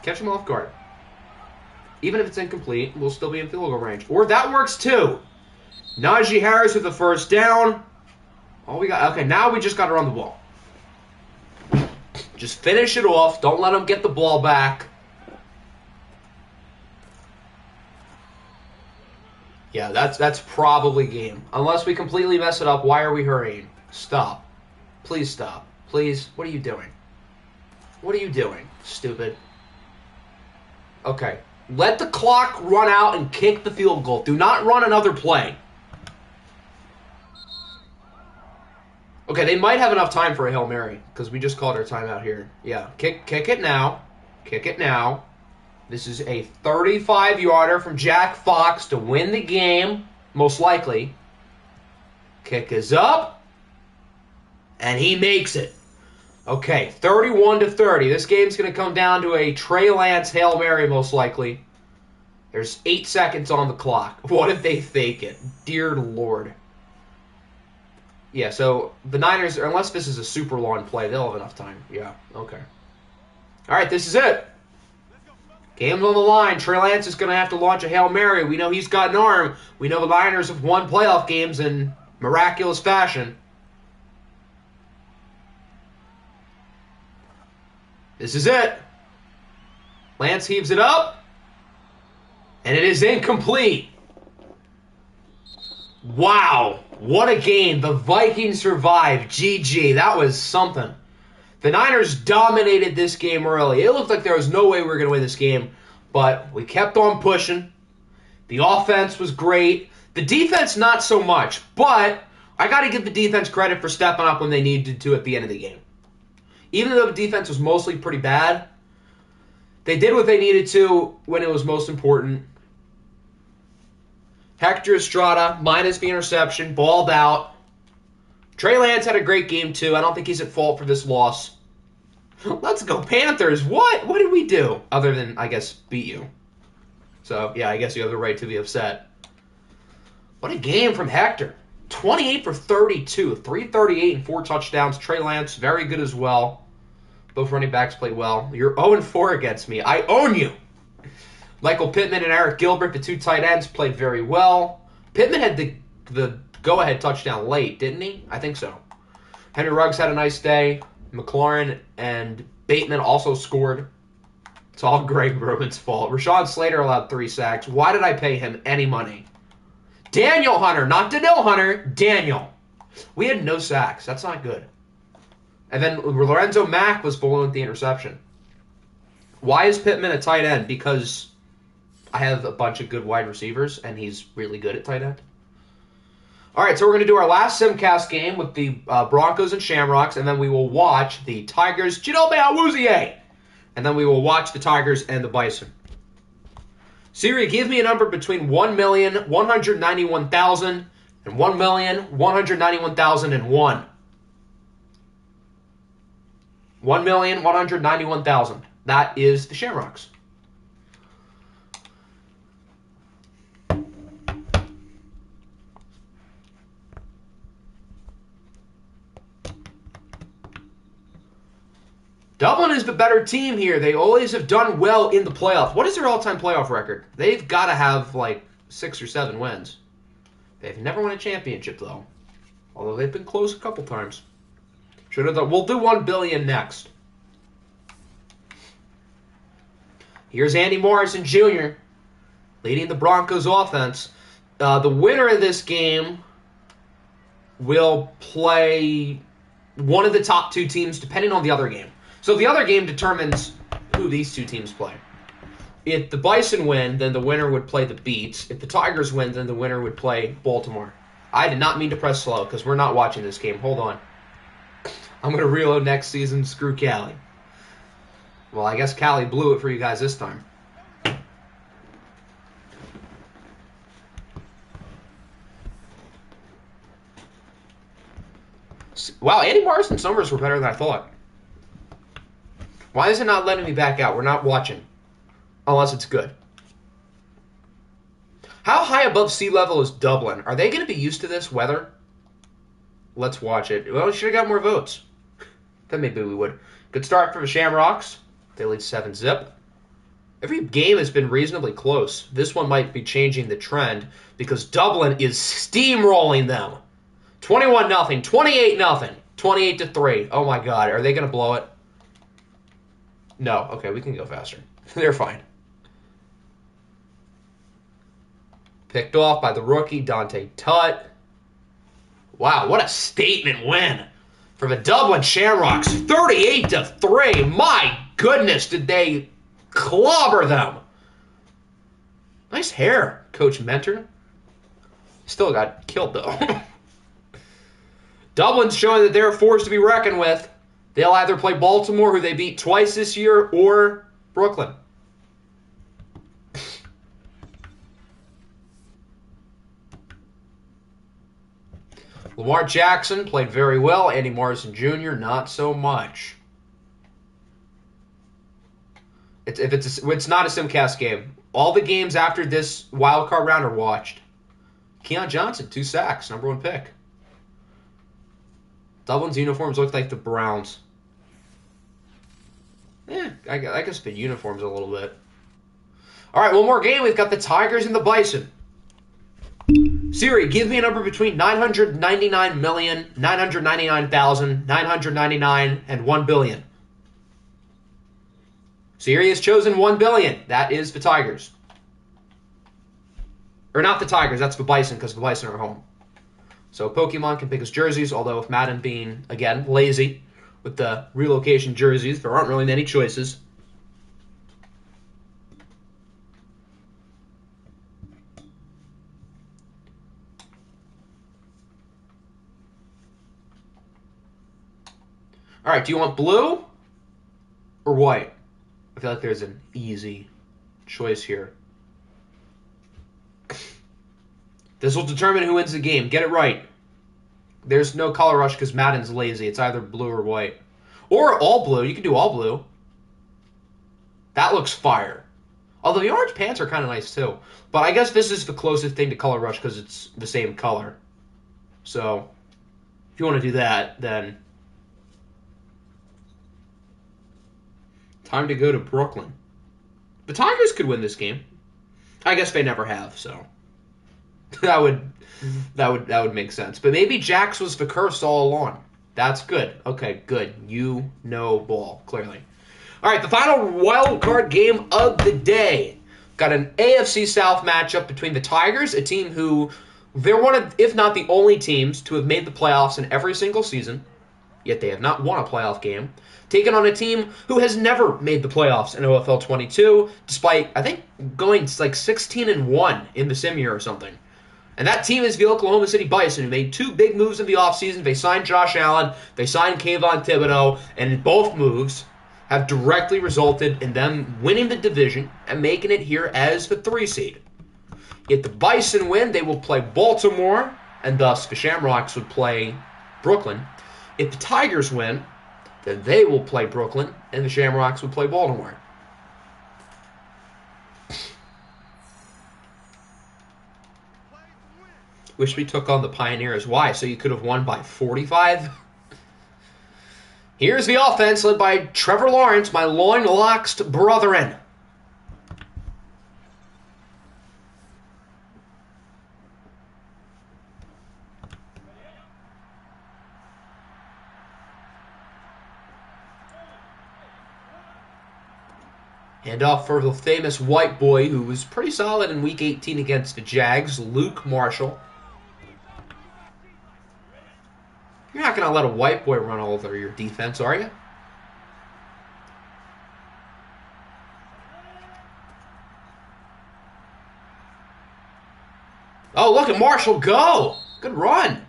[SPEAKER 1] Catch him off guard. Even if it's incomplete, we'll still be in field goal range. Or that works too. Najee Harris with the first down. All we got. Okay, now we just got to run the ball. Just finish it off. Don't let them get the ball back. Yeah, that's probably game. Unless we completely mess it up, why are we hurrying? Stop. Please stop. Please. What are you doing? What are you doing, stupid? Okay. Let the clock run out and kick the field goal. Do not run another play. Okay, they might have enough time for a Hail Mary, because we just called our timeout here. Yeah, kick it now. Kick it now. This is a 35-yarder from Jack Fox to win the game, most likely. Kick is up, and he makes it. Okay, 31-30. This game's going to come down to a Trey Lance Hail Mary, most likely. There's 8 seconds on the clock. What if they fake it? Dear Lord. Yeah, so the Niners, unless this is a super long play, they'll have enough time. Yeah, okay. All right, this is it. Game's on the line. Trey Lance is going to have to launch a Hail Mary. We know he's got an arm. We know the Niners have won playoff games in miraculous fashion. This is it. Lance heaves it up. And it is incomplete. Wow. What a game. The Vikings survived. GG. That was something. The Niners dominated this game early. It looked like there was no way we were going to win this game, but we kept on pushing. The offense was great. The defense, not so much, but I got to give the defense credit for stepping up when they needed to at the end of the game. Even though the defense was mostly pretty bad, they did what they needed to when it was most important. Hector Estrada, minus the interception, balled out. Trey Lance had a great game, too. I don't think he's at fault for this loss. Let's go Panthers. What? What did we do? Other than, I guess, beat you. So, yeah, I guess you have the right to be upset. What a game from Hector. 28 for 32. 338 and 4 touchdowns. Trey Lance, very good as well. Both running backs played well. You're 0-4 against me. I own you. Michael Pittman and Eric Gilbert, the two tight ends, played very well. Pittman had the go-ahead touchdown late, didn't he? I think so. Henry Ruggs had a nice day. McLaurin and Bateman also scored. It's all Greg Roman's fault. Rashawn Slater allowed 3 sacks. Why did I pay him any money? Daniel Hunter, not Daniel Hunter, Daniel. We had no sacks. That's not good. And then Lorenzo Mack was bowling with the interception. Why is Pittman a tight end? Because I have a bunch of good wide receivers, and he's really good at tight end. All right, so we're going to do our last Simcast game with the Broncos and Shamrocks, and then we will watch the Tigers, Chidobe Awuzie, and then we will watch the Tigers and the Bison. Siri, give me a number between 1,191,000 and 1,191,001. 1,191,000. That is the Shamrocks. Dublin is the better team here. They always have done well in the playoffs. What is their all-time playoff record? They've got to have like 6 or 7 wins. They've never won a championship, though. Although they've been close a couple times. Should have done. We'll do 1 billion next. Here's Andy Morrison Jr. leading the Broncos offense. The winner of this game will play one of the top 2 teams, depending on the other game. So the other game determines who these 2 teams play. If the Bison win, then the winner would play the Beats. If the Tigers win, then the winner would play Baltimore. I did not mean to press slow because we're not watching this game. Hold on. I'm going to reload next season. Screw Cali. Well, I guess Cali blew it for you guys this time. Wow, Andy Morrison's numbers were better than I thought. Why is it not letting me back out? We're not watching. Unless it's good. How high above sea level is Dublin? Are they going to be used to this weather? Let's watch it. Well, we should have got more votes. Then maybe we would. Good start for the Shamrocks. They lead 7-zip. Every game has been reasonably close. This one might be changing the trend because Dublin is steamrolling them. 21-0, 28-0, 28-3. Oh my God, are they going to blow it? No. Okay, we can go faster. They're fine. Picked off by the rookie, Dante Tutt. Wow, what a statement win for the Dublin Shamrocks. 38-3. My goodness, did they clobber them. Nice hair, Coach Mentor. Still got killed, though. Dublin's showing that they're a force to be reckoned with. They'll either play Baltimore, who they beat twice this year, or Brooklyn. Lamar Jackson played very well. Andy Morrison Jr., not so much. It's not a Simcast game. All the games after this wildcard round are watched. Keon Johnson, 2 sacks, number 1 pick. Dublin's uniforms look like the Browns. I guess the uniforms a little bit. All right, one more game. We've got the Tigers and the Bison. Siri, give me a number between 999,999,999 and 1 billion. Siri has chosen 1 billion. That is the Tigers. Or not the Tigers, that's the Bison because the Bison are home. So Pokemon can pick his jerseys, although if Madden being, again, lazy with the relocation jerseys, there aren't really many choices. All right, do you want blue or white? I feel like there's an easy choice here. This will determine who wins the game. Get it right. There's no color rush because Madden's lazy. It's either blue or white. Or all blue. You can do all blue. That looks fire. Although the orange pants are kind of nice too. But I guess this is the closest thing to color rush because it's the same color. So, if you want to do that, then time to go to Brooklyn. The Tigers could win this game. I guess they never have, so that would make sense. But maybe Jax was the curse all along. That's good. Okay, good. You know ball, clearly. All right, the final wild card game of the day. Got an AFC South matchup between the Tigers, a team who they're one of, if not the only teams to have made the playoffs in every single season, yet they have not won a playoff game, taking on a team who has never made the playoffs in OFL 22, despite, I think, going like 16-1 in the sim year or something. And that team is the Oklahoma City Bison, who made two big moves in the offseason. They signed Josh Allen, they signed Kayvon Thibodeau, and both moves have directly resulted in them winning the division and making it here as the 3 seed. If the Bison win, they will play Baltimore, and thus the Shamrocks would play Brooklyn. If the Tigers win, then they will play Brooklyn, and the Shamrocks would play Baltimore. Wish we took on the Pioneers. Why? So you could have won by 45? Here's the offense led by Trevor Lawrence, my long-loxed brethren. Handoff for the famous white boy who was pretty solid in Week 18 against the Jags, Luke Marshall. You're not going to let a white boy run all over your defense, are you? Oh, look at Marshall go! Good run.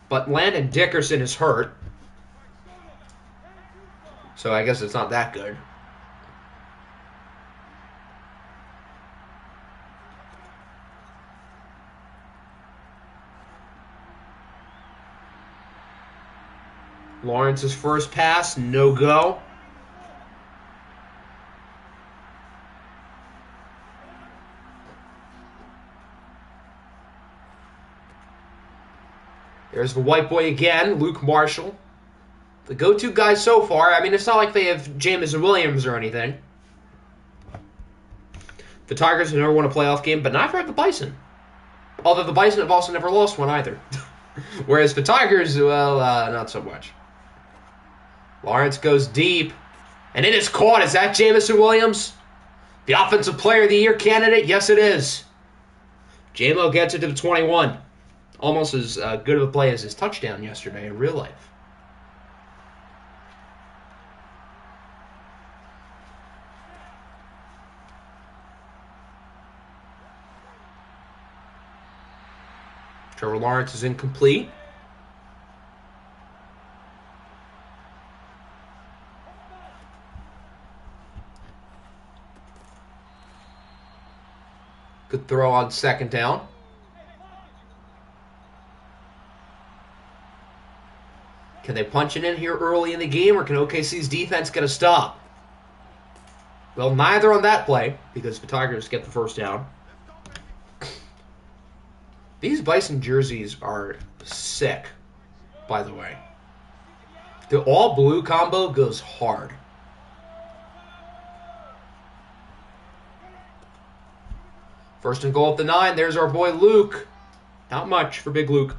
[SPEAKER 1] But Landon Dickerson is hurt. So I guess it's not that good. Lawrence's first pass, no go. There's the white boy again, Luke Marshall. The go-to guy so far. I mean, it's not like they have Jameson Williams or anything. The Tigers have never won a playoff game, but neither have the Bison. Although the Bison have also never lost one either. Whereas the Tigers, well, not so much. Lawrence goes deep, and it is caught. Is that Jameson Williams? The Offensive Player of the Year candidate? Yes, it is. J-Mo gets it to the 21. Almost as good of a play as his touchdown yesterday in real life. Trevor Lawrence is incomplete. Good throw on second down. Can they punch it in here early in the game, or can OKC's defense get a stop? Well, neither on that play, because the Tigers get the first down. These Bison jerseys are sick, by the way. The all-blue combo goes hard. First and goal at the 9. There's our boy Luke. Not much for big Luke.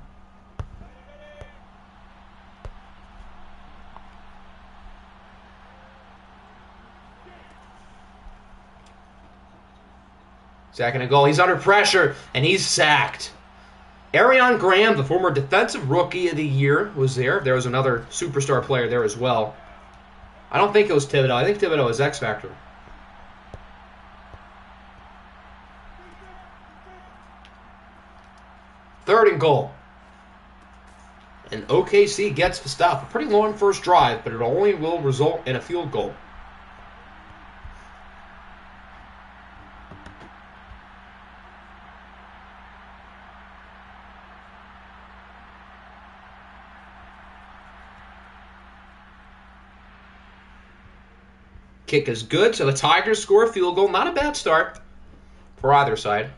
[SPEAKER 1] Second and goal. He's under pressure, and he's sacked. Arion Graham, the former Defensive Rookie of the Year, was there. There was another superstar player there as well. I don't think it was Thibodeau. I think Thibodeau was X Factor. Third and goal. And OKC gets the stop. A pretty long first drive, but it only will result in a field goal. Kick is good, so the Tigers score a field goal. Not a bad start for either side.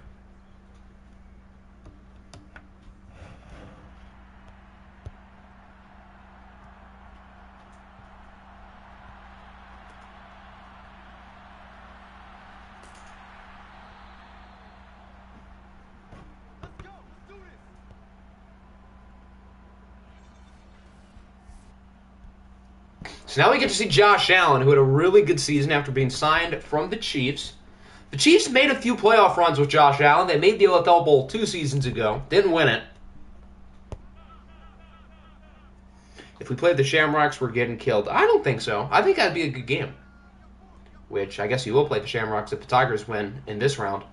[SPEAKER 1] So now we get to see Josh Allen, who had a really good season after being signed from the Chiefs. The Chiefs made a few playoff runs with Josh Allen. They made the OFL Bowl 2 seasons ago. Didn't win it. If we played the Shamrocks, we're getting killed. I don't think so. I think that'd be a good game. Which, I guess you will play the Shamrocks if the Tigers win in this round.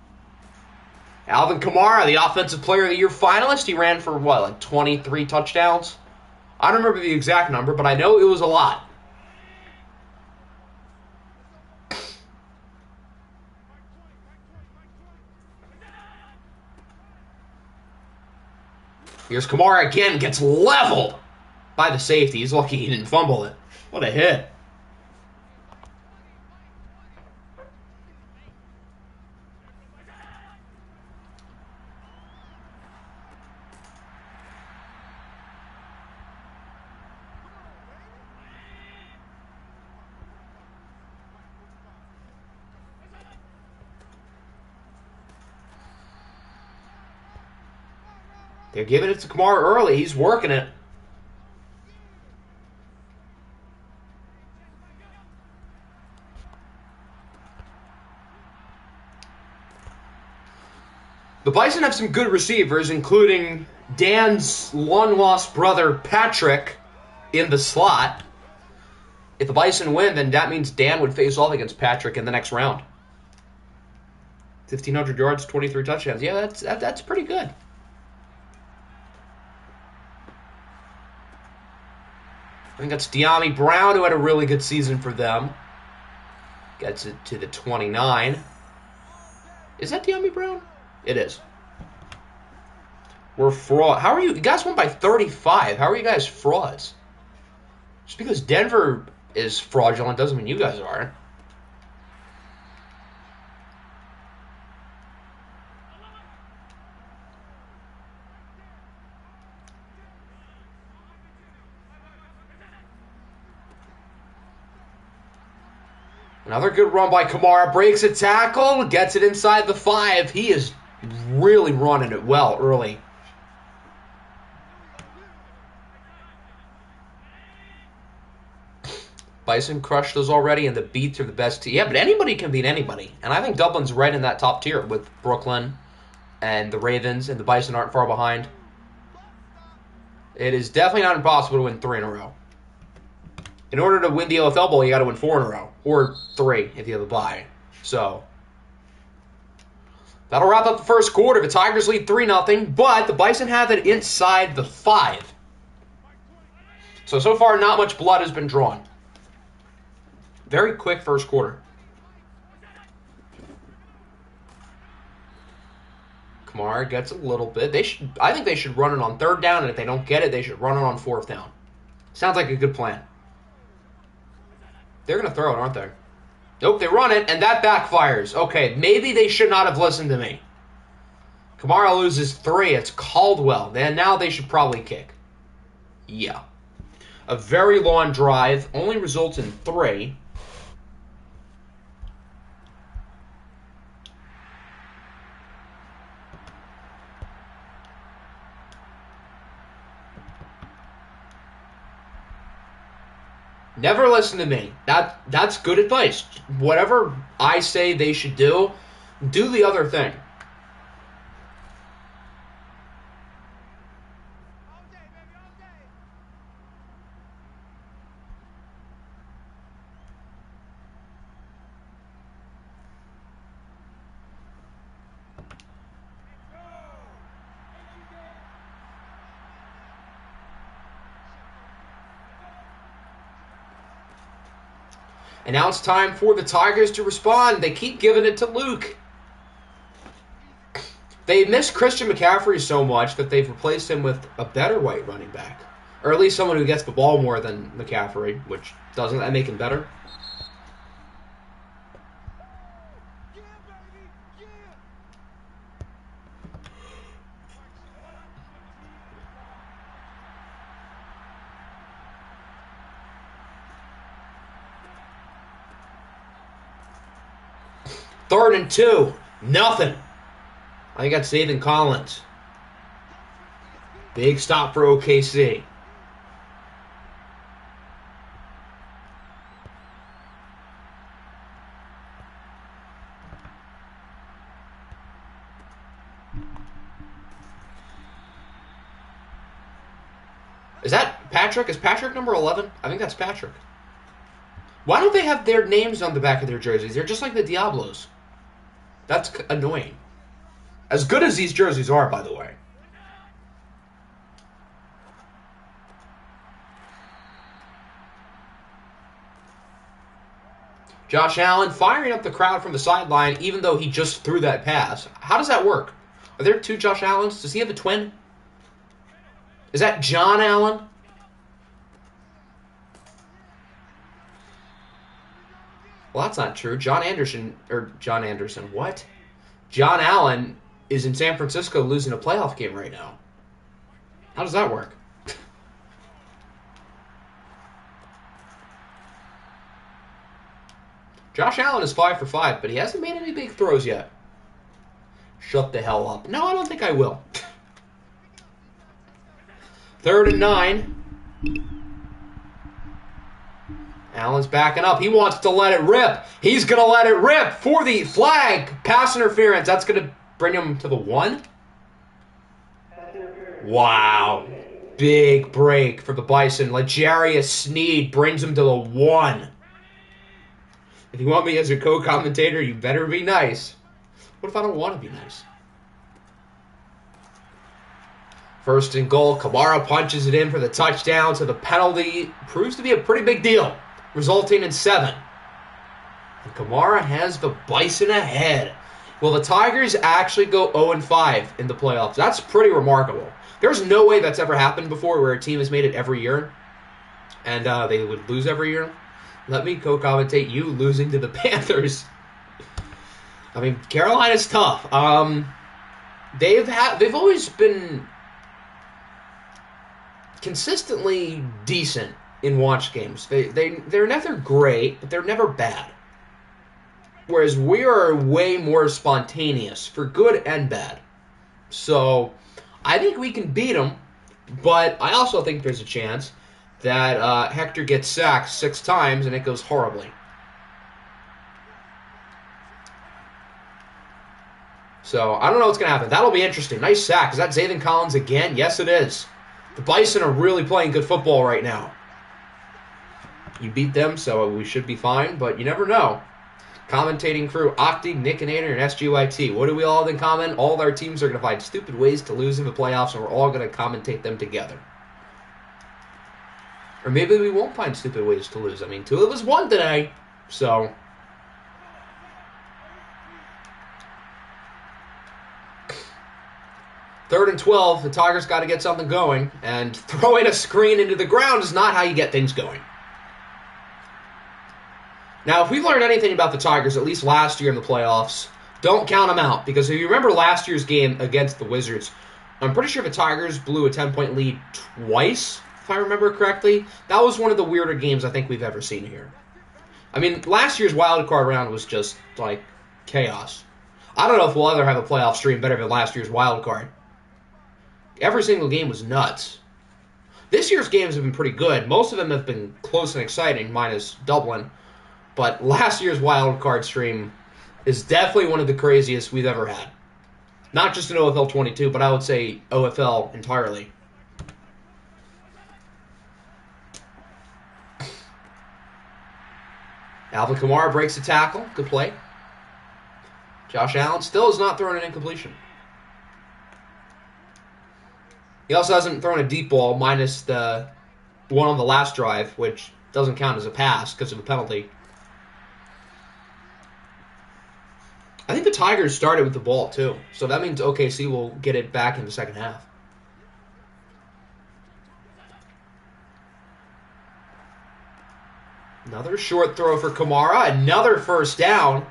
[SPEAKER 1] Alvin Kamara, the Offensive Player of the Year finalist. He ran for, what, like 23 touchdowns? I don't remember the exact number, but I know it was a lot. Here's Kamara again, gets leveled by the safety. He's lucky he didn't fumble it. What a hit. They're giving it to Kamara early. He's working it. The Bison have some good receivers, including Dan's long-lost brother, Patrick, in the slot. If the Bison win, then that means Dan would face off against Patrick in the next round. 1,500 yards, 23 touchdowns. Yeah, that's pretty good. I think that's De'Ami Brown, who had a really good season for them. Gets it to the 29. Is that De'Ami Brown? It is. We're fraud. How are you? You guys won by 35. How are you guys frauds? Just because Denver is fraudulent doesn't mean you guys are. Another good run by Kamara. Breaks a tackle. Gets it inside the 5. He is really running it well early. Bison crushed those already, and the Beats are the best team. Yeah, but anybody can beat anybody. And I think Dublin's right in that top tier with Brooklyn and the Ravens, and the Bison aren't far behind. It is definitely not impossible to win 3 in a row. In order to win the OFL Bowl, you got to win 4 in a row. Or 3 if you have a bye. So, that'll wrap up the first quarter. The Tigers lead 3-0, but the Bison have it inside the 5. So far, not much blood has been drawn. Very quick first quarter. Kamara gets a little bit. I think they should run it on 3rd down, and if they don't get it, they should run it on 4th down. Sounds like a good plan. They're going to throw it, aren't they? Nope, they run it, and that backfires. Okay, maybe they should not have listened to me. Kamara loses 3. It's Caldwell. Then now they should probably kick. Yeah. A very long drive. Only results in 3. Never listen to me. That's good advice. Whatever I say they should do the other thing. And now it's time for the Tigers to respond. They keep giving it to Luke. They miss Christian McCaffrey so much that they've replaced him with a better white running back. Or at least someone who gets the ball more than McCaffrey, which doesn't that make him better? Third and 2. Nothing. I think that's Nathan Collins. Big stop for OKC. Is that Patrick? Is Patrick number 11? I think that's Patrick. Why don't they have their names on the back of their jerseys? They're just like the Diablos. That's annoying. As good as these jerseys are, by the way. Josh Allen firing up the crowd from the sideline, even though he just threw that pass. How does that work? Are there two Josh Allens? Does he have a twin? Is that John Allen? Well, that's not true. John Anderson, what? John Allen is in San Francisco losing a playoff game right now. How does that work? Josh Allen is 5 for 5, but he hasn't made any big throws yet. Shut the hell up. No, I don't think I will. 3rd and 9. Allen's backing up. He wants to let it rip. He's going to let it rip for the flag. Pass interference. That's going to bring him to the 1. Wow. Big break for the Bison. L'Jarius Sneed brings him to the 1. If you want me as your co-commentator, you better be nice. What if I don't want to be nice? 1st and goal. Kamara punches it in for the touchdown. So the penalty proves to be a pretty big deal, resulting in 7. And Kamara has the Bison ahead. Will the Tigers actually go 0-5 in the playoffs? That's pretty remarkable. There's no way that's ever happened before where a team has made it every year and they would lose every year. Let me co-commentate you losing to the Panthers. I mean, Carolina's tough. They've always been consistently decent in watch games. They're never great, but they're never bad. Whereas we are way more spontaneous for good and bad. So I think we can beat them, but I also think there's a chance that Hector gets sacked 6 times and it goes horribly. So I don't know what's going to happen. That'll be interesting. Nice sack. Is that Zayden Collins again? Yes, it is. The Bison are really playing good football right now. You beat them, so we should be fine, but you never know. Commentating crew, Octi, Nickinator, and SGYT. What do we all have in common? All of our teams are going to find stupid ways to lose in the playoffs, and we're all going to commentate them together. Or maybe we won't find stupid ways to lose. I mean, 2 of us won today, so... Third and 12, the Tigers got to get something going, and throwing a screen into the ground is not how you get things going. Now, if we've learned anything about the Tigers, at least last year in the playoffs, don't count them out. Because if you remember last year's game against the Wizards, I'm pretty sure the Tigers blew a 10-point lead twice, if I remember correctly. That was one of the weirder games I think we've ever seen here. I mean, last year's wildcard round was just, like, chaos. I don't know if we'll ever have a playoff stream better than last year's wildcard. Every single game was nuts. This year's games have been pretty good. Most of them have been close and exciting, minus Dublin. But last year's wildcard stream is definitely one of the craziest we've ever had. Not just in OFL 22, but I would say OFL entirely. Alvin Kamara breaks the tackle. Good play. Josh Allen still has not thrown an incompletion. He also hasn't thrown a deep ball, minus the one on the last drive, which doesn't count as a pass because of a penalty. I think the Tigers started with the ball, too. So that means OKC will get it back in the second half. Another short throw for Kamara. Another first down.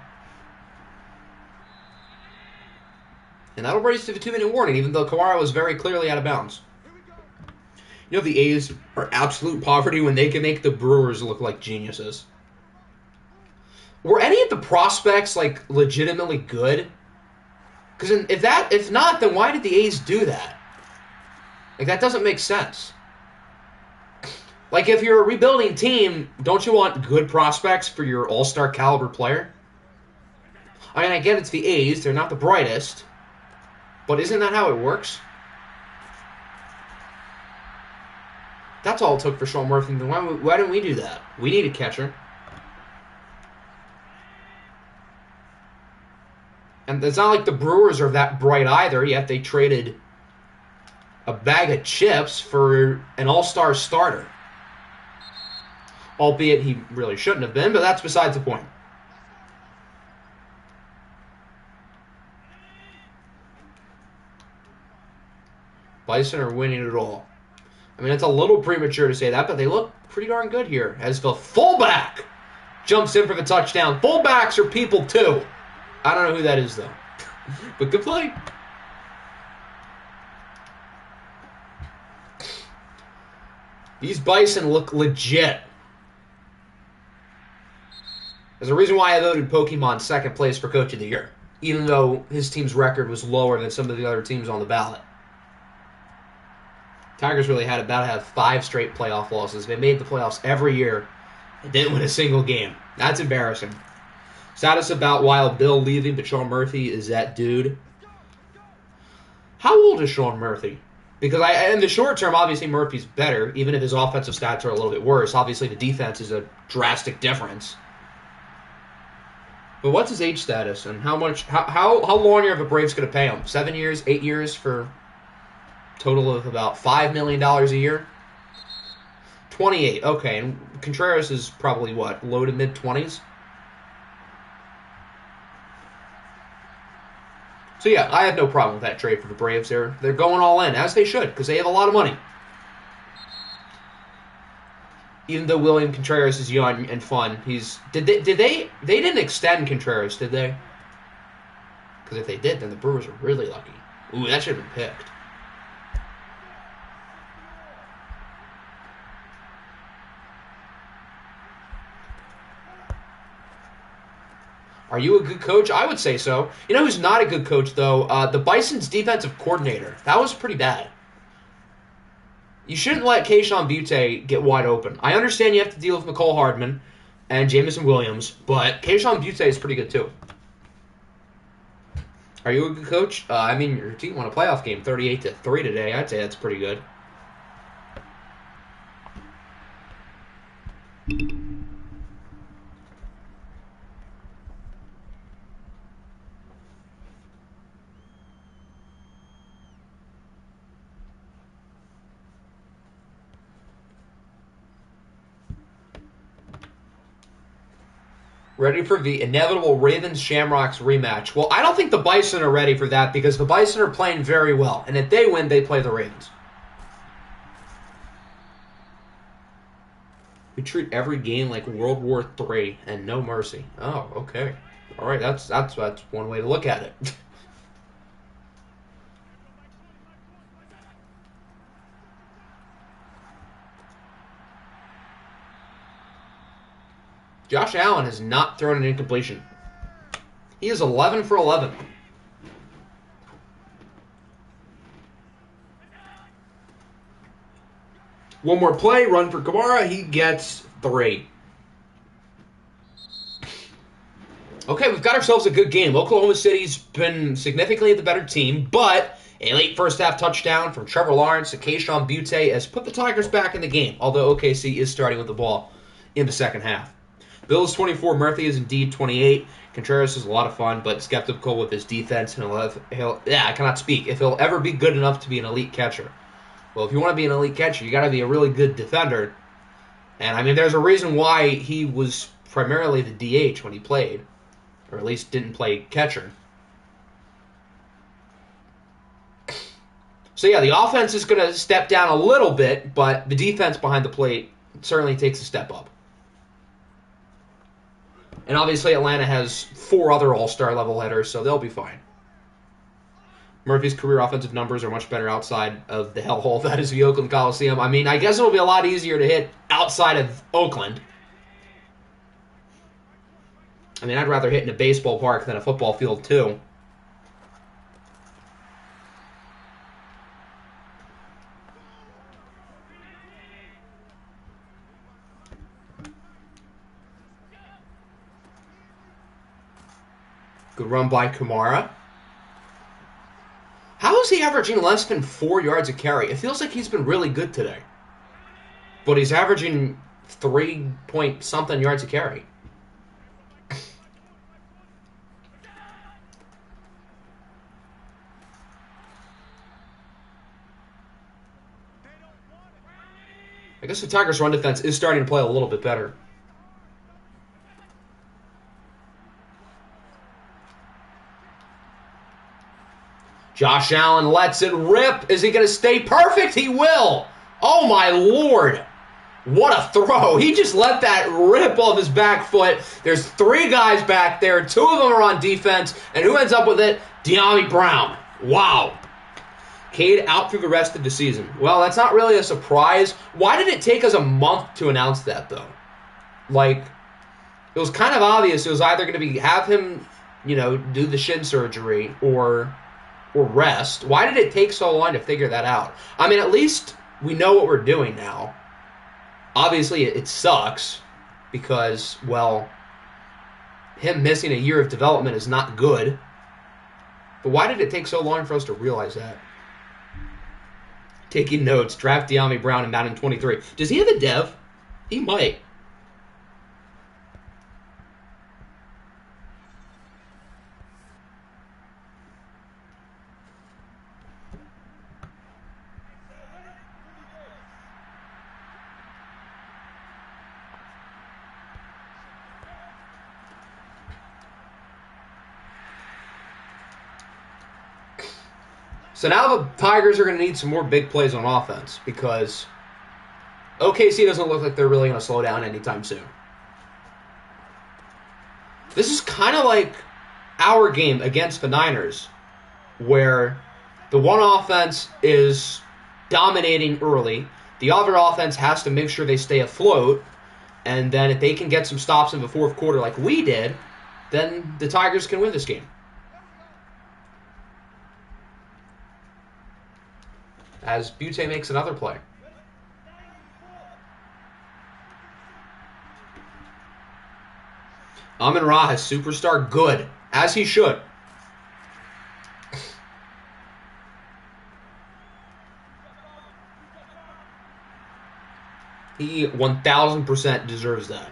[SPEAKER 1] And that'll raise to the 2-minute warning, even though Kamara was very clearly out of bounds. You know, the A's are absolute poverty when they can make the Brewers look like geniuses. Were any of the prospects, like, legitimately good? Because if not, then why did the A's do that? Like, that doesn't make sense. Like, if you're a rebuilding team, don't you want good prospects for your all-star caliber player? I mean, I get it's the A's. They're not the brightest. But isn't that how it works? That's all it took for Sean Murphy. Why didn't we do that? We need a catcher. And it's not like the Brewers are that bright either, yet they traded a bag of chips for an all-star starter. Albeit he really shouldn't have been, but that's besides the point. Bison are winning it all. I mean, it's a little premature to say that, but they look pretty darn good here. As the fullback jumps in for the touchdown. Fullbacks are people, too. I don't know who that is, though. But good play. These Bison look legit. There's a reason why I voted Pokemon second place for Coach of the Year, even though his team's record was lower than some of the other teams on the ballot. Tigers really had about to have 5 straight playoff losses. They made the playoffs every year and didn't win a single game. That's embarrassing. Status about Wild Bill leaving, but Sean Murphy is that dude. How old is Sean Murphy? Because in the short term, obviously Murphy's better, even if his offensive stats are a little bit worse. Obviously the defense is a drastic difference. But what's his age status and how long are the Braves going to pay him? 7 years, 8 years for a total of about $5 million a year? 28, okay. And Contreras is probably what, low to mid-20s? So yeah, I have no problem with that trade for the Braves. They're going all in, as they should, because they have a lot of money. Even though William Contreras is young and fun, they didn't extend Contreras, did they? Because if they did, then the Brewers are really lucky. Ooh, that should have been picked. Are you a good coach? I would say so. You know who's not a good coach, though? The Bison's defensive coordinator. That was pretty bad. You shouldn't let Keishon Butte get wide open. I understand you have to deal with McCole Hardman and Jameson Williams, but Keishon Butte is pretty good, too. Are you a good coach? I mean, your team won a playoff game 38-3 today. I'd say that's pretty good. Ready for the inevitable Ravens-Shamrocks rematch. Well, I don't think the Bison are ready for that because the Bison are playing very well. And if they win, they play the Ravens. We treat every game like World War III and no mercy. Oh, okay. All right, that's one way to look at it. Josh Allen has not thrown an incompletion. He is 11 for 11. One more play, run for Kamara. He gets 3. Okay, we've got ourselves a good game. Oklahoma City's been significantly the better team, but a late first-half touchdown from Trevor Lawrence to Keishon Butte has put the Tigers back in the game, although OKC is starting with the ball in the second half. Bills 24, Murphy is indeed 28. Contreras is a lot of fun, but skeptical with his defense. I cannot speak. If he'll ever be good enough to be an elite catcher. Well, if you want to be an elite catcher, you got to be a really good defender. And, I mean, there's a reason why he was primarily the DH when he played. or at least didn't play catcher. So yeah, the offense is going to step down a little bit, but the defense behind the plate certainly takes a step up. And obviously Atlanta has 4 other all-star level hitters, so they'll be fine. Murphy's career offensive numbers are much better outside of the hellhole that is the Oakland Coliseum. I mean, I guess it'll be a lot easier to hit outside of Oakland. I mean, I'd rather hit in a baseball park than a football field, too. Good run by Kamara. How is he averaging less than 4 yards a carry? It feels like he's been really good today. But he's averaging 3-point-something yards a carry. I guess the Tigers' run defense is starting to play a little bit better. Josh Allen lets it rip. Is he going to stay perfect? He will. Oh, my Lord. What a throw. He just let that rip off his back foot. There's 3 guys back there. 2 of them are on defense. And who ends up with it? De'Ami Brown. Wow. Cade out through the rest of the season. Well, that's not really a surprise. Why did it take us a month to announce that, though? Like, it was kind of obvious it was either going to be have him, do the shin surgery or rest. Why did it take so long to figure that out? I mean, at least we know what we're doing now. Obviously, it sucks because, well, him missing a year of development is not good. But why did it take so long for us to realize that? Taking notes, draft De'Ami Brown in Madden 23. Does he have a dev? He might. So now the Tigers are going to need some more big plays on offense because OKC doesn't look like they're really going to slow down anytime soon. This is kind of like our game against the Niners where the one offense is dominating early. The other offense has to make sure they stay afloat, and then if they can get some stops in the fourth quarter like we did, then the Tigers can win this game. As Butte makes another play. Amon-Ra has superstar good, as he should. He 1,000% deserves that.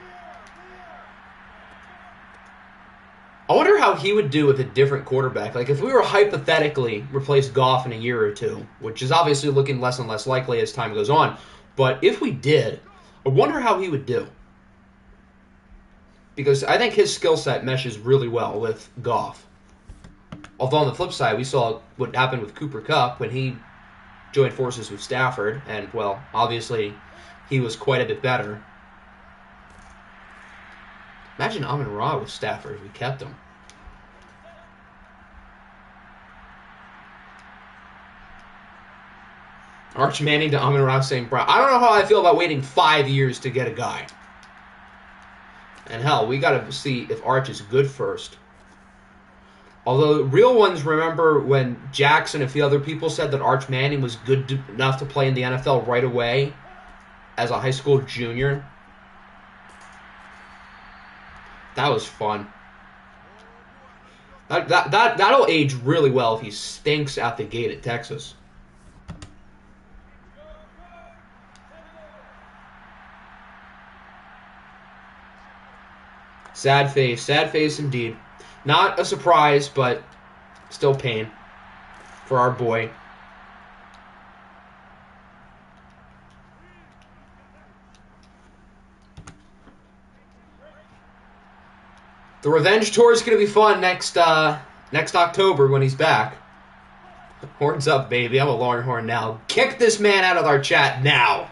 [SPEAKER 1] I wonder how he would do with a different quarterback. Like, if we were hypothetically replaced Goff in a year or two, which is obviously looking less and less likely as time goes on, but if we did, I wonder how he would do. Because I think his skill set meshes really well with Goff. Although on the flip side, we saw what happened with Cooper Kupp when he joined forces with Stafford, and, well, obviously he was quite a bit better. Imagine Amon-Ra with Stafford if we kept him. Arch Manning to Amon-Ra St. Brown. I don't know how I feel about waiting 5 years to get a guy. And hell, we got to see if Arch is good first. Although real ones remember when Jackson and a few other people said that Arch Manning was good enough to play in the NFL right away as a high school junior. That was fun. That'll age really well if he stinks out the gate at Texas. Sad face indeed. Not a surprise, but still pain for our boy. The revenge tour is going to be fun next October when he's back. Horns up, baby. I'm a Longhorn now. Kick this man out of our chat now.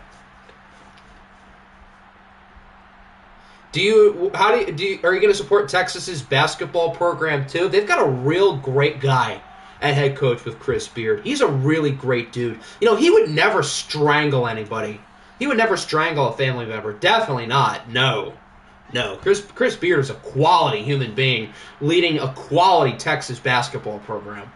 [SPEAKER 1] Are you going to support Texas's basketball program too? They've got a real great guy at head coach with Chris Beard. He's a really great dude. You know, he would never strangle anybody. He would never strangle a family member. Definitely not. No. Chris Beard is a quality human being leading a quality Texas basketball program.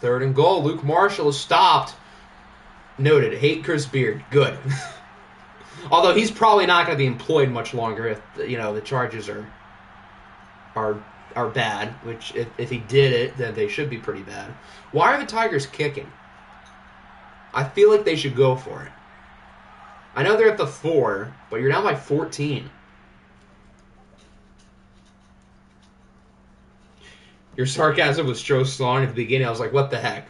[SPEAKER 1] Third and goal. Luke Marshall is stopped. Noted. Hate Chris Beard. Good. Although he's probably not going to be employed much longer if the charges are bad. Which if he did it, then they should be pretty bad. Why are the Tigers kicking? I feel like they should go for it. I know they're at the 4, but you're down by 14. Your sarcasm was so strong at the beginning. I was like, what the heck?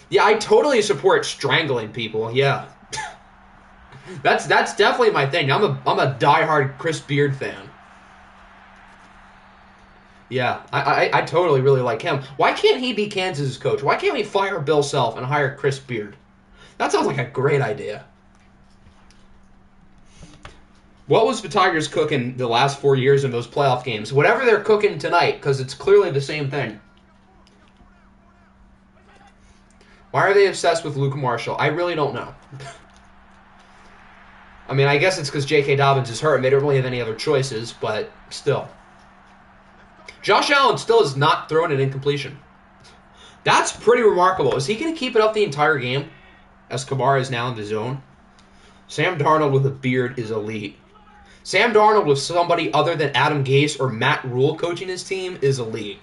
[SPEAKER 1] Yeah, I totally support strangling people. Yeah. That's definitely my thing. I'm a diehard Chris Beard fan. Yeah, I totally really like him. Why can't he be Kansas's coach? Why can't we fire Bill Self and hire Chris Beard? That sounds like a great idea. What was the Tigers cooking the last 4 years in those playoff games? Whatever they're cooking tonight, because it's clearly the same thing. Why are they obsessed with Luke Marshall? I really don't know. I mean, I guess it's because J.K. Dobbins is hurt and they don't really have any other choices, but still. Josh Allen still has not thrown an incompletion. That's pretty remarkable. Is he going to keep it up the entire game as Kamara is now in the zone? Sam Darnold with a beard is elite. Sam Darnold with somebody other than Adam Gase or Matt Rule coaching his team is elite.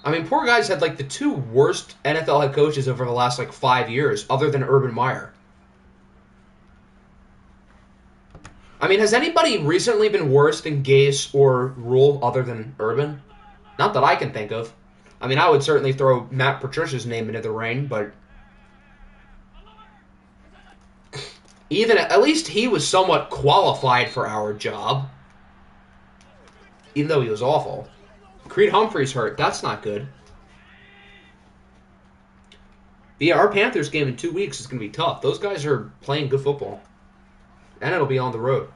[SPEAKER 1] I mean, poor guy's had like the 2 worst NFL head coaches over the last 5 years, other than Urban Meyer. I mean, has anybody recently been worse than Gase or Rule other than Urban? Not that I can think of. I mean, I would certainly throw Matt Patricia's name into the ring, but even at least he was somewhat qualified for our job, even though he was awful. Creed Humphrey's hurt. That's not good. Yeah, our Panthers game in 2 weeks is going to be tough. Those guys are playing good football. And it'll be on the road.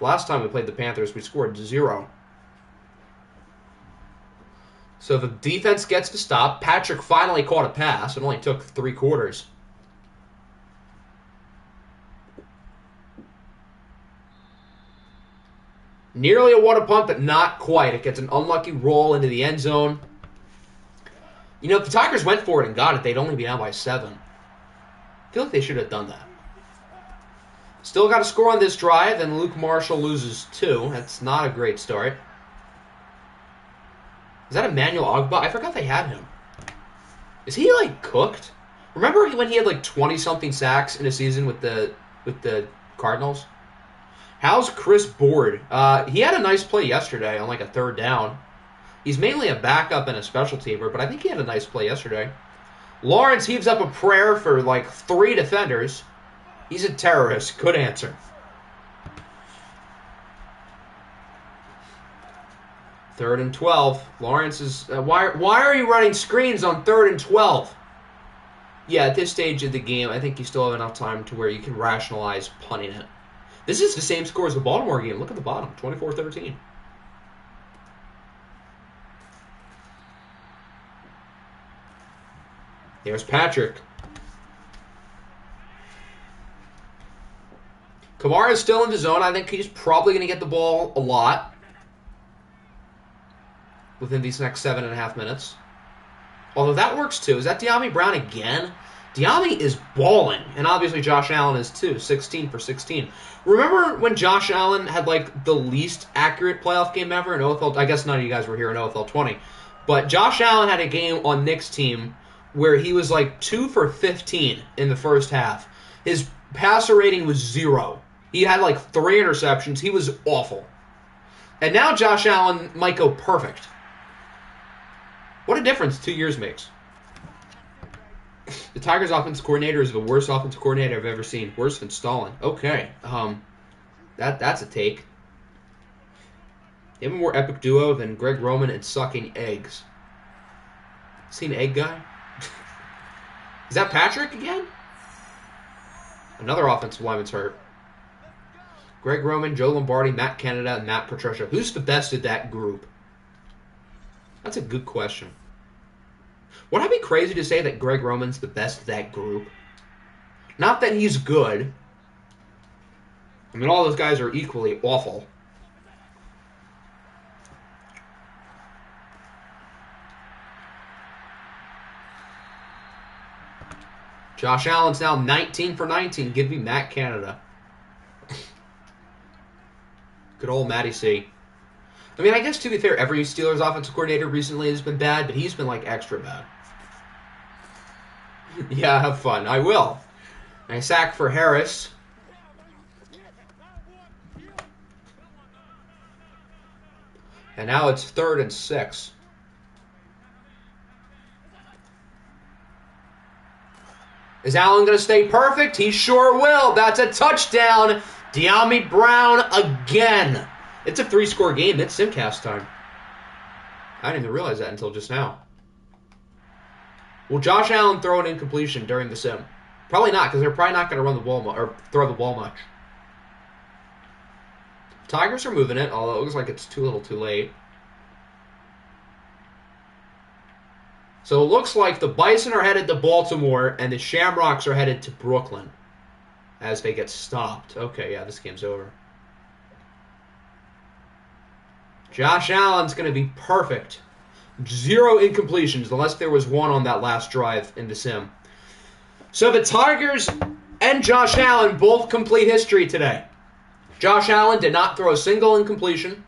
[SPEAKER 1] Last time we played the Panthers, we scored 0. So the defense gets to stop. Patrick finally caught a pass. It only took 3 quarters. Nearly a water punt, but not quite. It gets an unlucky roll into the end zone. You know, if the Tigers went for it and got it, they'd only be down by 7. I feel like they should have done that. Still got to score on this drive, and Luke Marshall loses 2. That's not a great start. Is that Emmanuel Ogbah? I forgot they had him. Is he, cooked? Remember when he had, 20-something sacks in a season with the Cardinals? How's Chris Board? He had a nice play yesterday on, a 3rd down. He's mainly a backup and a special teamer, but I think he had a nice play yesterday. Lawrence heaves up a prayer for, 3 defenders. He's a terrorist. Good answer. 3rd and 12. Lawrence is... why are you running screens on 3rd and 12? Yeah, at this stage of the game, I think you still have enough time to where you can rationalize punting it. This is the same score as the Baltimore game. Look at the bottom. 24-13. There's Patrick. Kamara is still in the zone. I think he's probably going to get the ball a lot within these next 7.5 minutes. Although that works too. Is that De'Ami Brown again? De'Ami is balling. And obviously Josh Allen is too. 16 for 16. Remember when Josh Allen had the least accurate playoff game ever in OFL? I guess none of you guys were here in OFL 20. But Josh Allen had a game on Nick's team where he was 2 for 15 in the first half. His passer rating was 0. He had 3 interceptions. He was awful. And now Josh Allen might go perfect. What a difference 2 years makes. The Tigers' offensive coordinator is the worst offensive coordinator I've ever seen. Worse than Stalin. Okay. That's a take. They have a more epic duo than Greg Roman and sucking eggs. Seen Egg Guy? Is that Patrick again? Another offensive lineman's hurt. Greg Roman, Joe Lombardi, Matt Canada, and Matt Patricia. Who's the best of that group? That's a good question. Would I be crazy to say that Greg Roman's the best of that group? Not that he's good. I mean, all those guys are equally awful. Josh Allen's now 19 for 19. Give me Matt Canada. Good old Matty C. I mean, I guess to be fair, every Steelers offensive coordinator recently has been bad, but he's been like extra bad. Yeah, have fun. I will. And I sack for Harris. And now it's 3rd and 6. Is Allen going to stay perfect? He sure will. That's a touchdown. De'Ami Brown again. It's a 3-score game. It's simcast time. I didn't even realize that until just now. Will Josh Allen throw an incompletion during the sim? Probably not, because they're probably not going to run the ball or throw the ball much. Tigers are moving it, although it looks like it's too little too late. So it looks like the Bison are headed to Baltimore and the Shamrocks are headed to Brooklyn as they get stopped. Okay, yeah, this game's over. Josh Allen's going to be perfect. 0 incompletions, unless there was one on that last drive in the sim. So the Tigers and Josh Allen both complete history today. Josh Allen did not throw a single incompletion,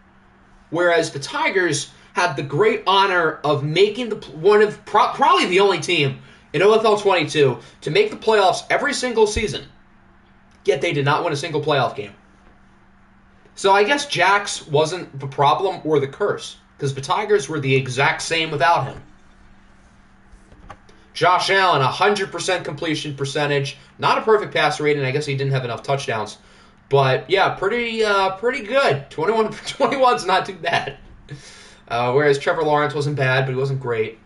[SPEAKER 1] whereas the Tigers had the great honor of making one of probably the only team in OFL 22 to make the playoffs every single season, yet they did not win a single playoff game. So I guess Jax wasn't the problem or the curse, because the Tigers were the exact same without him. Josh Allen, 100% completion percentage. Not a perfect passer rating. I guess he didn't have enough touchdowns. But, yeah, pretty good. 21 for 21 is not too bad. Whereas Trevor Lawrence wasn't bad, but he wasn't great.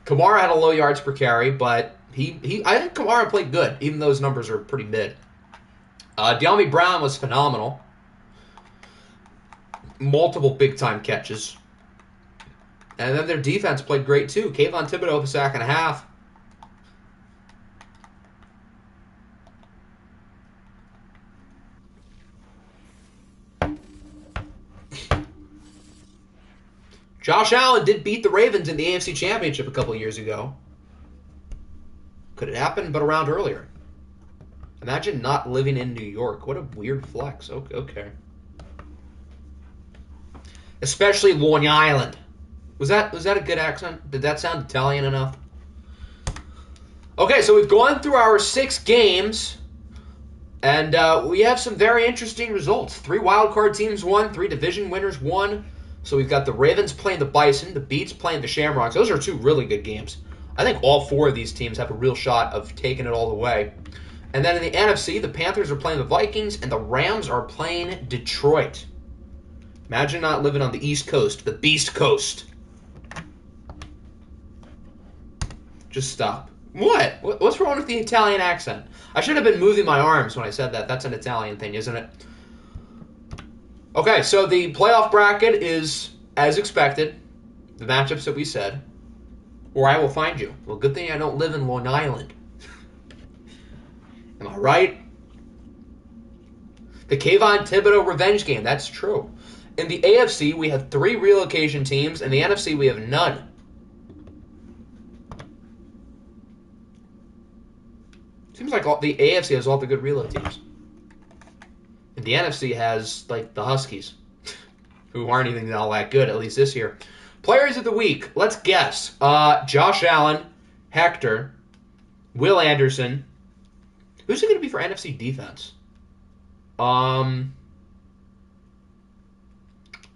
[SPEAKER 1] Kamara had a low yards per carry, but I think Kamara played good, even though his numbers are pretty mid. De'Ami Brown was phenomenal. Multiple big-time catches. And then their defense played great, too. Kayvon Thibodeau with a sack and a half. Josh Allen did beat the Ravens in the AFC Championship a couple years ago. Could it happen, but around earlier? Imagine not living in New York. What a weird flex. Okay. Especially Long Island. Was that a good accent? Did that sound Italian enough? Okay, so we've gone through our 6 games, and we have some very interesting results. 3 wildcard teams won, 3 division winners won. So we've got the Ravens playing the Bison, the Beats playing the Shamrocks. Those are 2 really good games. I think all 4 of these teams have a real shot of taking it all the way. And then in the NFC, the Panthers are playing the Vikings, and the Rams are playing Detroit. Imagine not living on the East Coast, the Beast Coast. Just stop. What? What's wrong with the Italian accent? I should have been moving my arms when I said that. That's an Italian thing, isn't it? Okay, so the playoff bracket is, as expected, the matchups that we said. Or I will find you. Well, good thing I don't live in Long Island. Am I right? The Kayvon Thibodeau revenge game. That's true. In the AFC, we have 3 relocation teams. In the NFC, we have none. Seems like the AFC has all the good reload teams. And the NFC has, like, the Huskies, who aren't even all that good, at least this year. Players of the week. Let's guess. Josh Allen, Hector, Will Anderson. Who's it going to be for NFC defense? I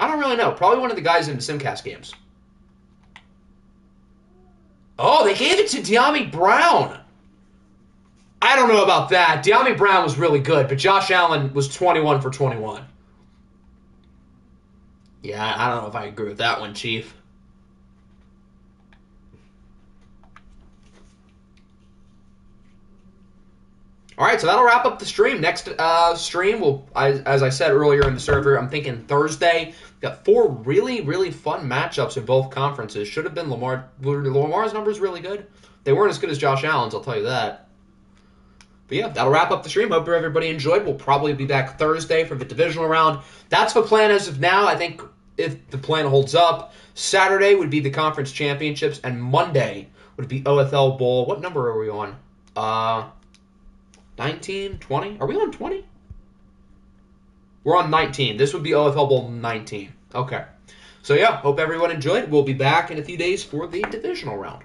[SPEAKER 1] don't really know. Probably one of the guys in the Simcast games. Oh, they gave it to De'Ami Brown. I don't know about that. De'Ami Brown was really good, but Josh Allen was 21 for 21. Yeah, I don't know if I agree with that one, Chief. All right, so that'll wrap up the stream. Next stream, as I said earlier in the server, I'm thinking Thursday. Got 4 really, really fun matchups in both conferences. Should have been Lamar. Were Lamar's numbers really good? They weren't as good as Josh Allen's, I'll tell you that. But yeah, that'll wrap up the stream. Hope everybody enjoyed. We'll probably be back Thursday for the divisional round. That's the plan as of now. I think if the plan holds up, Saturday would be the conference championships, and Monday would be OFL Bowl. What number are we on? 19, 20? Are we on 20? We're on 19. This would be OFL Bowl 19. Okay. So yeah, hope everyone enjoyed. We'll be back in a few days for the divisional round.